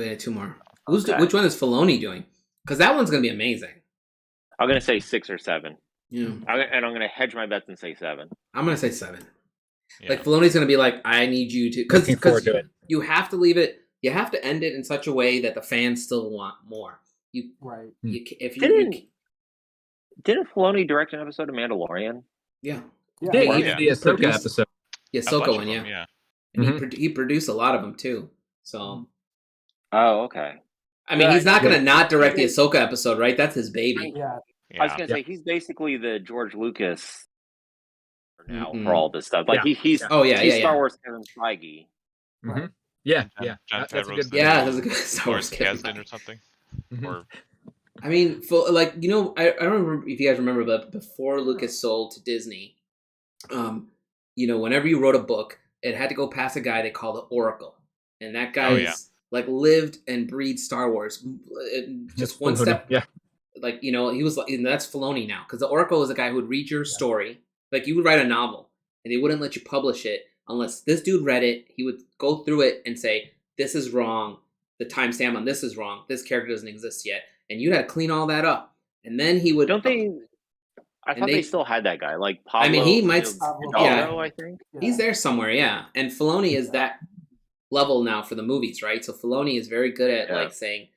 yeah, 2 more. Which one is Filoni doing? Because that one's gonna be amazing. I'm gonna say 6 or 7. Yeah, and I'm gonna hedge my bets and say 7. I'm gonna say 7. Yeah. Like Filoni's gonna be like, I need you to, because you have to leave it. You have to end it in such a way that the fans still want more. Didn't Filoni direct an episode of Mandalorian? Yeah. The Ahsoka episode. The Ahsoka one, yeah. And he produced a lot of them too. So. Oh, okay. I mean, he's not gonna not direct the Ahsoka episode, right? That's his baby. Yeah. I was gonna say he's basically the George Lucas now for all this stuff. Like he's Star Wars Kevin Feige. Mm-hmm. Yeah. That's a good Star Wars Kasdan or something. Or I mean, I don't remember if you guys remember, but before Lucas sold to Disney, whenever you wrote a book, it had to go past a guy they called the Oracle, and that guy like lived and breathed Star Wars. Just one step. Yeah. Like, he was like, and that's Filoni now, because the Oracle was a guy who would read your story. Like, you would write a novel, and they wouldn't let you publish it unless this dude read it. He would go through it and say, this is wrong. The timestamp on this is wrong. This character doesn't exist yet. And you had to clean all that up. And then he would... Don't they... I thought they still had that guy. Like, Pablo... I mean, he might... I think. He's there somewhere, yeah. And Filoni is that level now for the movies, right? So Filoni is very good at, like, saying,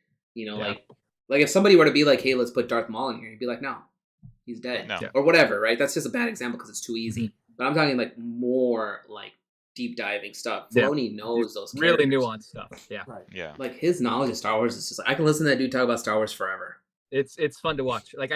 like if somebody were to be like, hey, let's put Darth Maul in here, he'd be like, no, he's dead. No. Or whatever, right? That's just a bad example because it's too easy. But I'm talking like more like deep diving stuff. Filoni knows those characters. Really nuanced stuff. Yeah. Right. Yeah. Like his knowledge of Star Wars is just like, I can listen to that dude talk about Star Wars forever. It's fun to watch. Like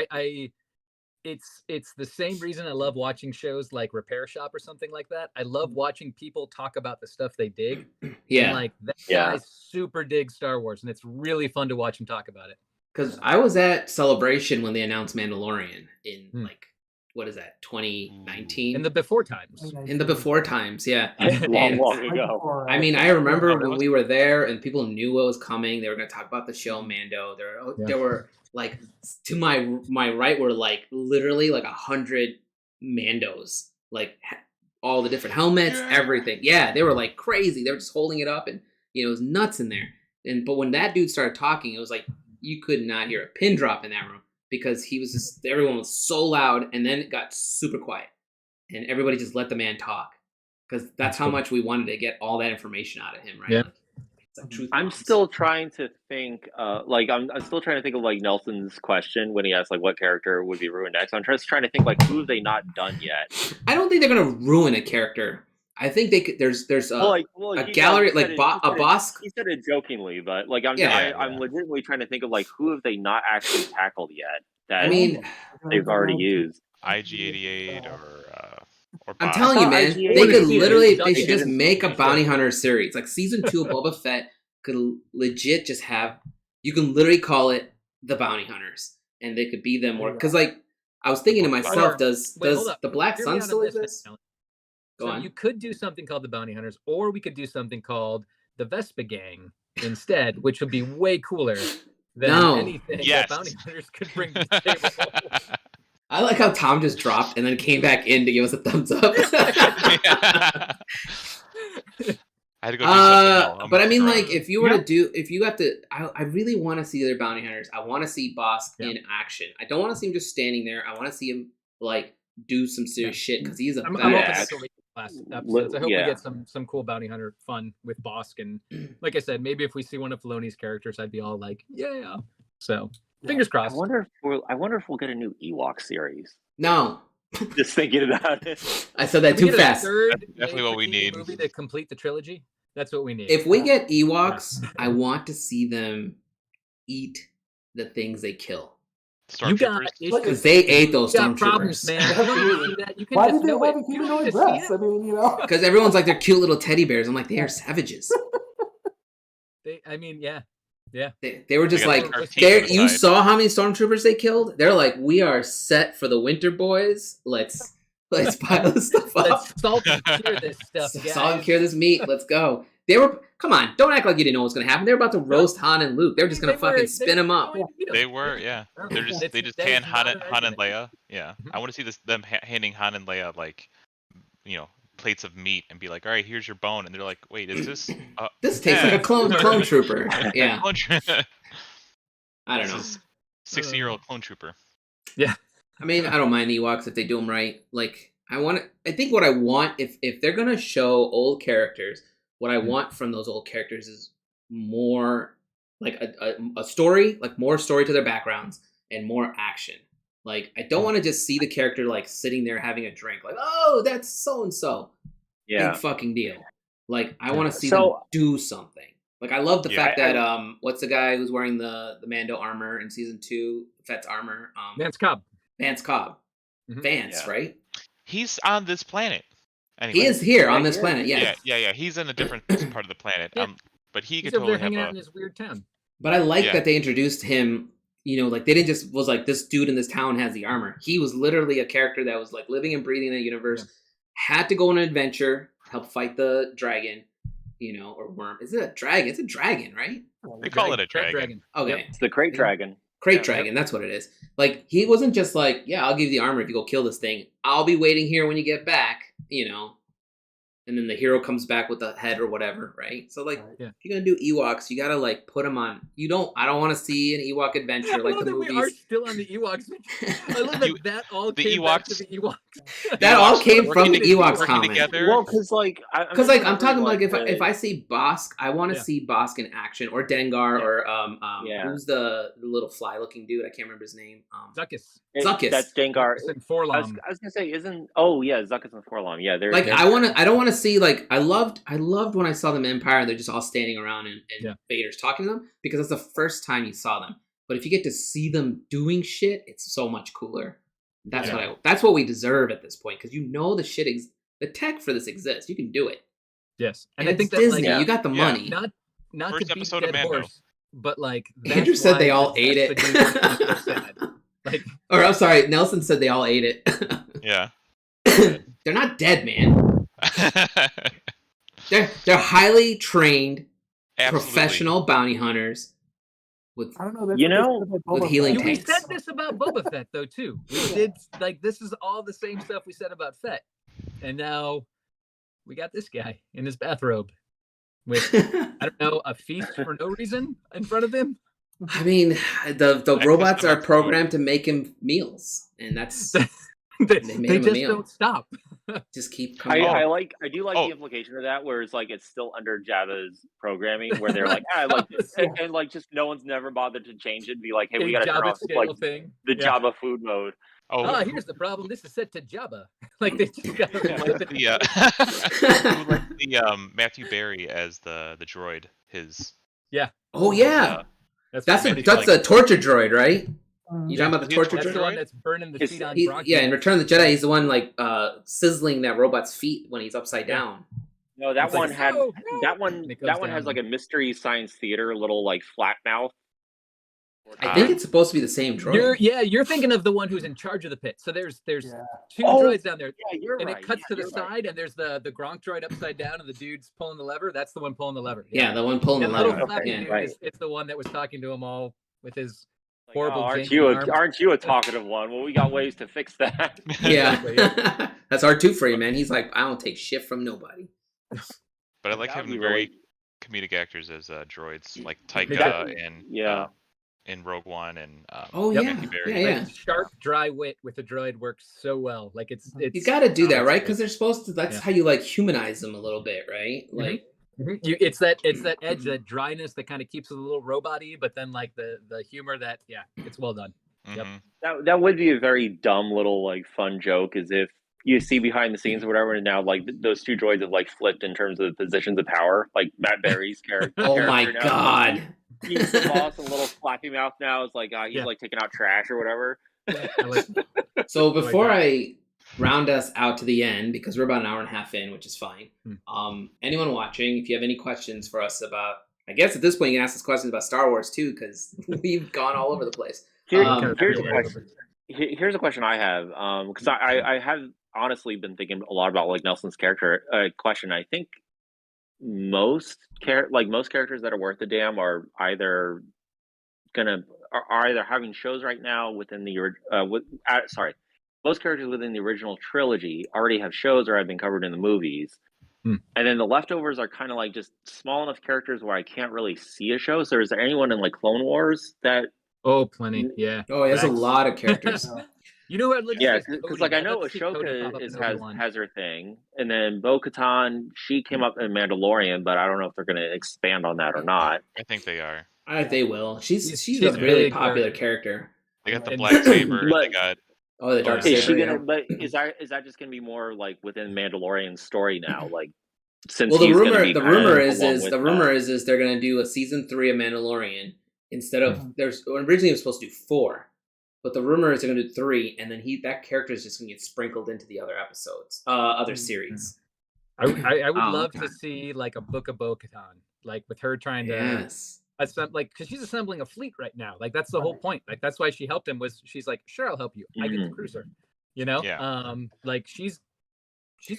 it's the same reason I love watching shows like Repair Shop or something like that. I love watching people talk about the stuff they dig. Yeah. And like that guy super digs Star Wars, and it's really fun to watch him talk about it. Because I was at Celebration when they announced Mandalorian in like, what is that, 2019? In the before times. In the before times, yeah. long ago. I mean, I remember when we were there and people knew what was coming. They were going to talk about the show Mando. There were like, to my right were like literally like 100 Mandos, like all the different helmets, everything. Yeah, they were like crazy. They were just holding it up, and it was nuts in there. But when that dude started talking, it was like you could not hear a pin drop in that room, because he was just, everyone was so loud, and then it got super quiet, and everybody just let the man talk, because that's how much we wanted to get all that information out of him, right? Yeah. Like I'm still trying to think, I'm still trying to think of like Nelson's question when he asked like what character would be ruined next. I'm just trying to think like who have they not done yet. I don't think they're gonna ruin a character. I think they could. There's a gallery like a boss. He said it jokingly, but like I'm legitimately trying to think of like who have they not actually tackled yet that they've already used. IG-88 or I'm telling you, man, they could literally, they should just make a bounty hunter series, like season 2 of Boba Fett. could legit just have. You can literally call it the bounty hunters, and they could be them more. Because like I was thinking to myself, does the Black Sun still exist? So you could do something called the bounty hunters, or we could do something called the Vespa Gang instead, which would be way cooler than anything that bounty hunters could bring to the table. I like how Tom just dropped and then came back in to give us a thumbs up. I had to go do something else. But I mean, like, if you were to do, if you have to, I really want to see their bounty hunters. I want to see Bosk in action. I don't want to see him just standing there. I want to see him like do some serious shit because he's a badass. Last episodes. I hope we get some cool bounty hunter fun with Bosk, and like I said, maybe if we see one of Filoni's characters, I'd be all like, yeah. So fingers crossed. I wonder if we'll get a new Ewok series. No. Just thinking about it. I said that too fast. Definitely what we need. Movie to complete the trilogy. That's what we need. If we get Ewoks, I want to see them eat the things they kill. Stormtroopers, because they ate those stormtroopers. Man. Why did they have a humanoid breasts? I mean, because everyone's like they're cute little teddy bears. I'm like, they are savages. They were just like, you saw how many stormtroopers they killed? They're like, we are set for the winter, boys. Let's pile this stuff up. Let's salt and cure this stuff, guys. Salt and cure this meat. Let's go. They were, come on, don't act like you didn't know what was going to happen. They were about to roast Han and Luke. They were just going to fucking spin them up. They were, yeah. They just hand Han and Leia. Yeah, I want to see them handing Han and Leia like, plates of meat and be like, all right, here's your bone, and they're like, wait, is this? This tastes like a clone trooper. Yeah. I don't know. 60-year-old clone trooper. Yeah. I mean, I don't mind Ewoks if they do them right. Like, I think what I want, if they're gonna show old characters, what I want from those old characters is more like a story, like more story to their backgrounds and more action. Like, I don't want to just see the character like sitting there having a drink, like, oh, that's so and so. Yeah. Big fucking deal. Like, I want to see them do something. Like, I love the fact that what's the guy who's wearing the Mando armor in season 2, Fett's armor? Vance Cobb. Mm-hmm. Vance, right? He's on this planet. Anyway. He is here on this planet, yes. Yeah. He's in a different part of the planet. Yeah. But he could He's over totally there hanging have out in his weird town. But I like that they introduced him, like they didn't just was like, this dude in this town has the armor. He was literally a character that was like living and breathing in the universe, had to go on an adventure, help fight the dragon, or worm. Is it a dragon? It's a dragon, right? They call it a dragon. Okay. Yep. It's the crate dragon. Crate dragon, that's what it is. Like, he wasn't just like, I'll give you the armor if you go kill this thing. I'll be waiting here when you get back, And then the hero comes back with the head or whatever, right? So, like, if you're going to do Ewoks, you got to, like, put them on. I don't want to see an Ewok adventure like the movies. We are still on the Ewoks. I love that all came back to the Ewoks. That all came from the Ewoks comic. Well, because, like... I'm talking about, like, if I see Bosk, I want to see Bosk in action. Or Dengar, or, who's the little fly-looking dude? I can't remember his name. Zuckuss. Zuckuss. That's Dengar. And Forlom. I was going to say, Zuckuss and Forlom. Yeah, they're... Like, I don't want to see, like, I loved when I saw them in Empire and they're just all standing around and Vader's talking to them, because that's the first time you saw them. But if you get to see them doing shit, it's so much cooler. That's what we deserve at this point, because the shit the tech for this exists. You can do it. Yes, and I think that's Disney. You got the money. Not first to beat episode dead of Mando. horse, but like Andrew said they all ate it. Or I'm sorry, Nelson said they all ate it. Yeah. They're not dead, man. They're highly trained, professional bounty hunters with with healing tanks. We said this about Boba Fett though too. We did this is all the same stuff we said about Fett, and now we got this guy in his bathrobe with I don't know, a feast for no reason in front of him. I mean, the robots are programmed to make him meals, and that's. They just don't stop. Just keep coming. I do like the implication of that, where it's like it's still under Jabba's programming, where they're like, I like this, and like just no one's never bothered to change it and be like, hey, we got to turn off the Jabba food mode. Here's the problem. This is set to Jabba. Like they just got the Matthew Berry as the droid. Oh yeah. That's a torture droid, right? You talking about the torture droid? That's the one that's burning the feet on Brock. Yeah, in Return of the Jedi, he's the one like sizzling that robot's feet when he's upside down. No, that It's like, one had "Oh, that and one. it goes That one down has like and- a mystery science theater little like flat mouth. I think it's supposed to be the same droid. You're thinking of the one who's in charge of the pit. So there's Yeah. two Oh, droids down there, Yeah, you're and right. it cuts Yeah, to the you're right. side, and there's the Gronk droid upside down, and the dude's pulling the lever. That's the one pulling the lever. Yeah, the one pulling And the the little lever. flappy Yeah. dude Right. it's the one that was talking to him all with his Like, horrible aren't janky arms. you a talkative one? Well, we got ways to fix that. Exactly, Yeah. That's R2 for you, man. He's like, I don't take shit from nobody. But I like That would having be very really- comedic actors as droids, like Me Taika Yeah. in Rogue One and Oh, Yep. yeah. Matthew Berry. Yeah, yeah. Like, sharp, dry wit with the droid works so well. Like it's You got to do that, right? it's- Because they're supposed to. That's Yeah. how you like humanize them a little bit, right? Like, It's that edge, that dryness that kind of keeps it a little robot-y, but then like the humor that it's well done. Yep. Mhm. That would be a very dumb little like fun joke, as if you see behind the scenes or whatever, and now like those two droids have like flipped in terms of the positions of power. Like Matt Berry's character. oh my now, god. He's the boss, and little flappy mouth now is like he's Yeah. like taking out trash or whatever. I like So before that. I round us out to the end, because we're about an hour and a half in, which is fine. Anyone watching, if you have any questions for us about, I guess at this point you can ask us questions about Star Wars too, because we've gone all over the place. Here's a Yeah. question. Here's a question I have, because I have honestly been thinking a lot about like Nelson's character. Question. I think most characters that are worth a damn are either having shows right now within the most characters within the original trilogy already have shows or have been covered in the movies. And then the leftovers are kind of like just small enough characters where I can't really see a show. So is there anyone in like Clone Wars that? Oh, plenty. Yeah. Oh, there's a Thanks. lot of characters. You know what? Yeah, because like I know Ashoka has her thing, and then Bo-Katan, she came up in Mandalorian, but I don't know if they're going to expand on that or not. I think they are. I think they will. She's She's a a really big popular character. They got the And- black saber. But- They got Oh, the dark Is she saber. gonna? Yeah. But is that just going to be more like within Mandalorian's story now? Like since Well, the he's gonna rumor be the kind of rumor is along is with the that. rumor is they're gonna do a season 3 of Mandalorian instead of there's originally it was supposed to do 4, but the rumor is they're gonna do 3, and then that character is just gonna get sprinkled into the other episodes, other series. I would Oh, love okay. to see like a Book of Bo-Katan, like with her trying to Yes. like because she's assembling a fleet right now. Like that's the whole point. Like that's why she helped him. Was she's like, sure, I'll help you. I get the cruiser. You know. Yeah. Like she's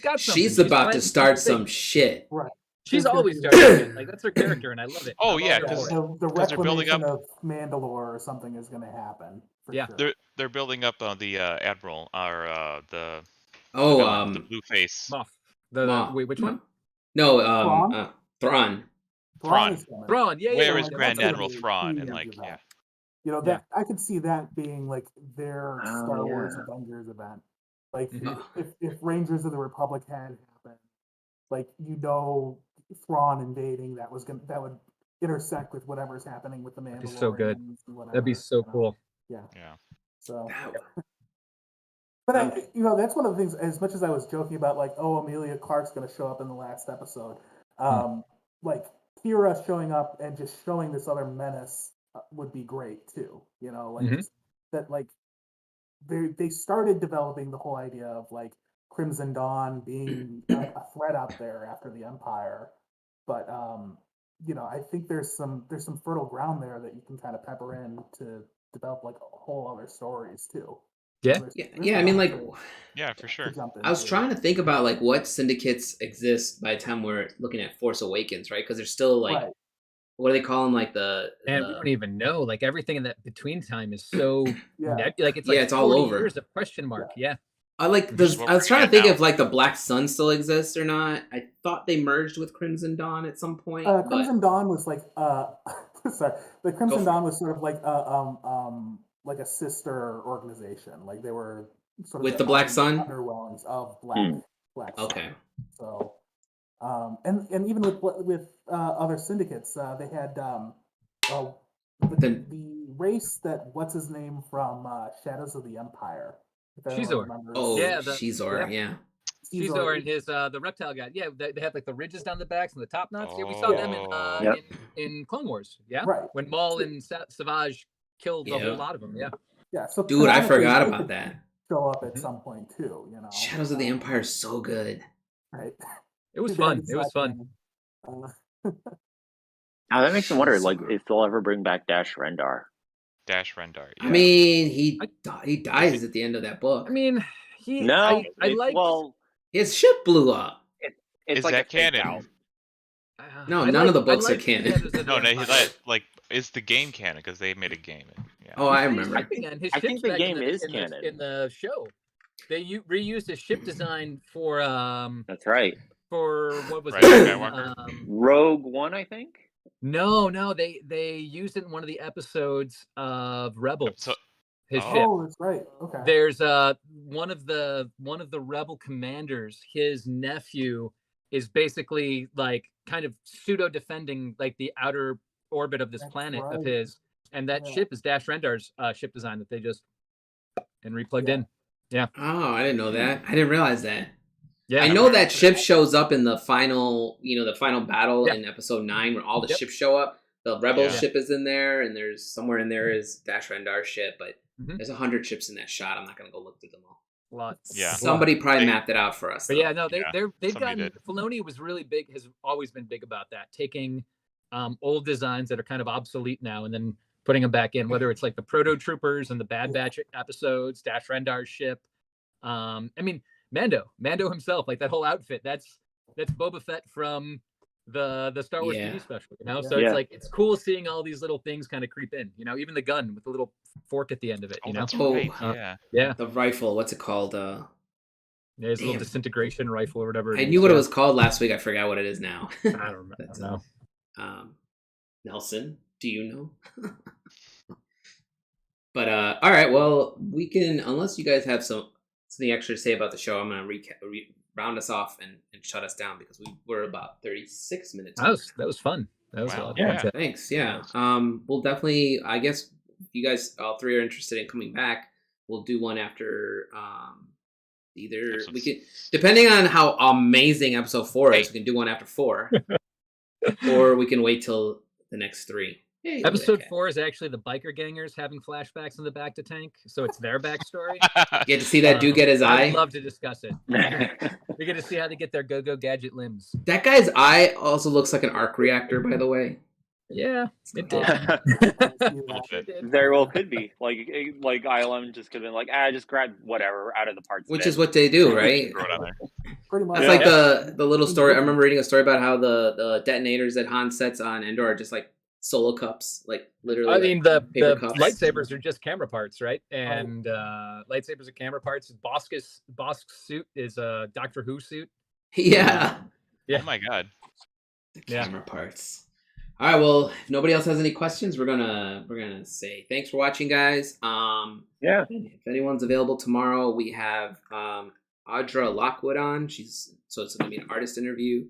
got something. She's about to planning start something some big. shit. Right. She's There's always gonna be- starting shit. Like that's her character, and I love it. Oh, I'm yeah, all here 'cause- for it. The they're building reclamation up- of Mandalore or something is going to happen. For Yeah. sure. they're building up the admiral or the Oh, villain, the blue face. Moff. Wait, which one? No, Thrawn? Thrawn. Thrawn. is coming. Thrawn. Yeah, Where yeah. is yeah, Grand that's Admiral it. Thrawn? And Yeah, like, yeah. yeah, You know that I could see that being like their Oh, Star Wars yeah. Avengers event. Like Mhm. if Rangers of the Republic had happened, like Thrawn invading that would intersect with whatever's happening with the Mandalorians. be so good. and whatever, That'd be so you know? cool. Yeah. yeah. So, That- but that's one of the things. As much as I was joking about, like, oh, Amelia Clark's going to show up in the last episode, like Kira showing up and just showing this other menace would be great too. You know, like Mhm. just that, like they started developing the whole idea of like Crimson Dawn being a threat out there after the Empire, but I think there's some fertile ground there that you can kind of pepper in to develop like whole other stories too. Yeah. There's Yeah, I a mean, lot like, to Yeah, for sure. jump I was into. trying to think about like what syndicates exist by the time we're looking at Force Awakens, right? Because there's still like, Right. what do they call them? Like the And we don't even know. Like everything in that between time is so Yeah. like it's Yeah, like it's all 40 over. years of question mark. Yeah. I like. Which is Does what I was we're trying to at think now. if like the Black Sun still exists or not. I thought they merged with Crimson Dawn at some point. but Crimson Dawn was like sorry, the Crimson for Dawn was sort of like a sister organization. Like they were sort of With the Black Sun? underwhelmings of Black Sun. Okay. So, and even with other syndicates, they had the race that what's his name from Shadows of the Empire. if anyone Shizor. remembers. Oh, Yeah, Shizor. Yeah. Caesar and his the reptile guy. Yeah, they had like the ridges down the backs and the top knots. Yeah, we saw them Oh. in Clone Wars. Yeah, Right. when Maul and Savage killed a Yeah. whole lot of them. Yeah, Yeah, so Dude, I canonically, forgot they about could that. Show up at Mhm. some point too, Shadows of the Empire is so good. Right. It was fun. It was fun. Now that makes me wonder, like, if they'll ever bring back Dash Rendar. Dash Rendar. Yeah. I mean, he dies at the end of that book. I mean, No, I like. Well, his ship blew up. it's Is like that a fake canon? out. No, none of the books are canon. No, like is the game canon because they made a game. Yeah. Oh, I remember. I think the game is canon. In the show. They reused his ship design for That's right. For what was Rise of Skywalker? Rogue One, I think. No, they used it in one of the episodes of Rebels. His ship. Oh, that's right. Okay. There's one of the rebel commanders, his nephew is basically like kind of pseudo defending like the outer orbit of this planet of his, and that ship is Dash Rendar's ship design that they just replugged in. Yeah. Oh, I didn't know that. I didn't realize that. Yeah. I know that ship shows up in the final, the final battle in episode 9 where all the ships show up. The rebel ship is in there, and there's somewhere in there is Dash Rendar's ship, but there's 100 ships in that shot. I'm not gonna go look through them all. Lots. Yeah. Somebody probably mapped it out for us. But though. yeah, no, they've gotten did. Filoni was really big, has always been big about that, taking old designs that are kind of obsolete now and then putting them back in, whether it's like the Proto Troopers and the Bad Batch episodes, Dash Rendar's ship. I mean, Mando himself, like that whole outfit, that's Boba Fett from the Star Wars TV special, So it's like it's cool seeing all these little things kind of creep in, even the gun with the little fork at the end of it, That's right. Yeah. The rifle, what's it called? There's a little disintegration rifle or whatever. I knew what it was called last week. I forgot what it is now. I don't remember. Nelson, do you know? But all right, well, we can, unless you guys have something extra to say about the show, I'm gonna round us off and shut us down because we were about 36 minutes. That was fun. That was Wow. fun. Thanks. Yeah. We'll definitely, I guess, if you guys all three are interested in coming back, we'll do one after either we can, depending on how amazing episode 4 is, we can do one after 4, or we can wait till the next 3. Hey, episode 4 is actually the biker gangers having flashbacks in the back to tank, so it's their backstory. You get to see that dude get his eye. I'd love to discuss it. We get to see how they get their go-go gadget limbs. That guy's eye also looks like an arc reactor, by the way. Yeah, it did. Very well could be. Like ILM just could have been like, just grab whatever out of the parts. Which is what they do, right? Pretty much. That's like the little story. I remember reading a story about how the detonators that Han sets on Endor are just like solo cups, like literally. I mean, the cups. lightsabers are just camera parts, right? And lightsabers are camera parts. Bosk's suit is a Doctor Who suit. Yeah. Oh my god. The camera parts. All right. Well, if nobody else has any questions, we're gonna say thanks for watching, guys. If anyone's available tomorrow, we have Audra Lockwood on. So it's gonna be an artist interview,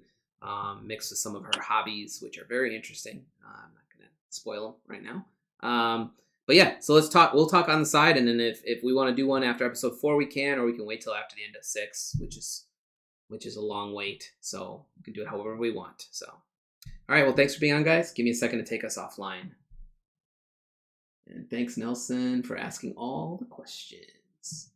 mixed with some of her hobbies, which are very interesting. I'm not gonna spoil them right now. But yeah, so let's talk. We'll talk on the side, and then if we want to do one after episode 4, we can, or we can wait till after the end of 6, which is a long wait. So we can do it however we want. So. All right, well, thanks for being on, guys. Give me a second to take us offline. And thanks, Nelson, for asking all the questions.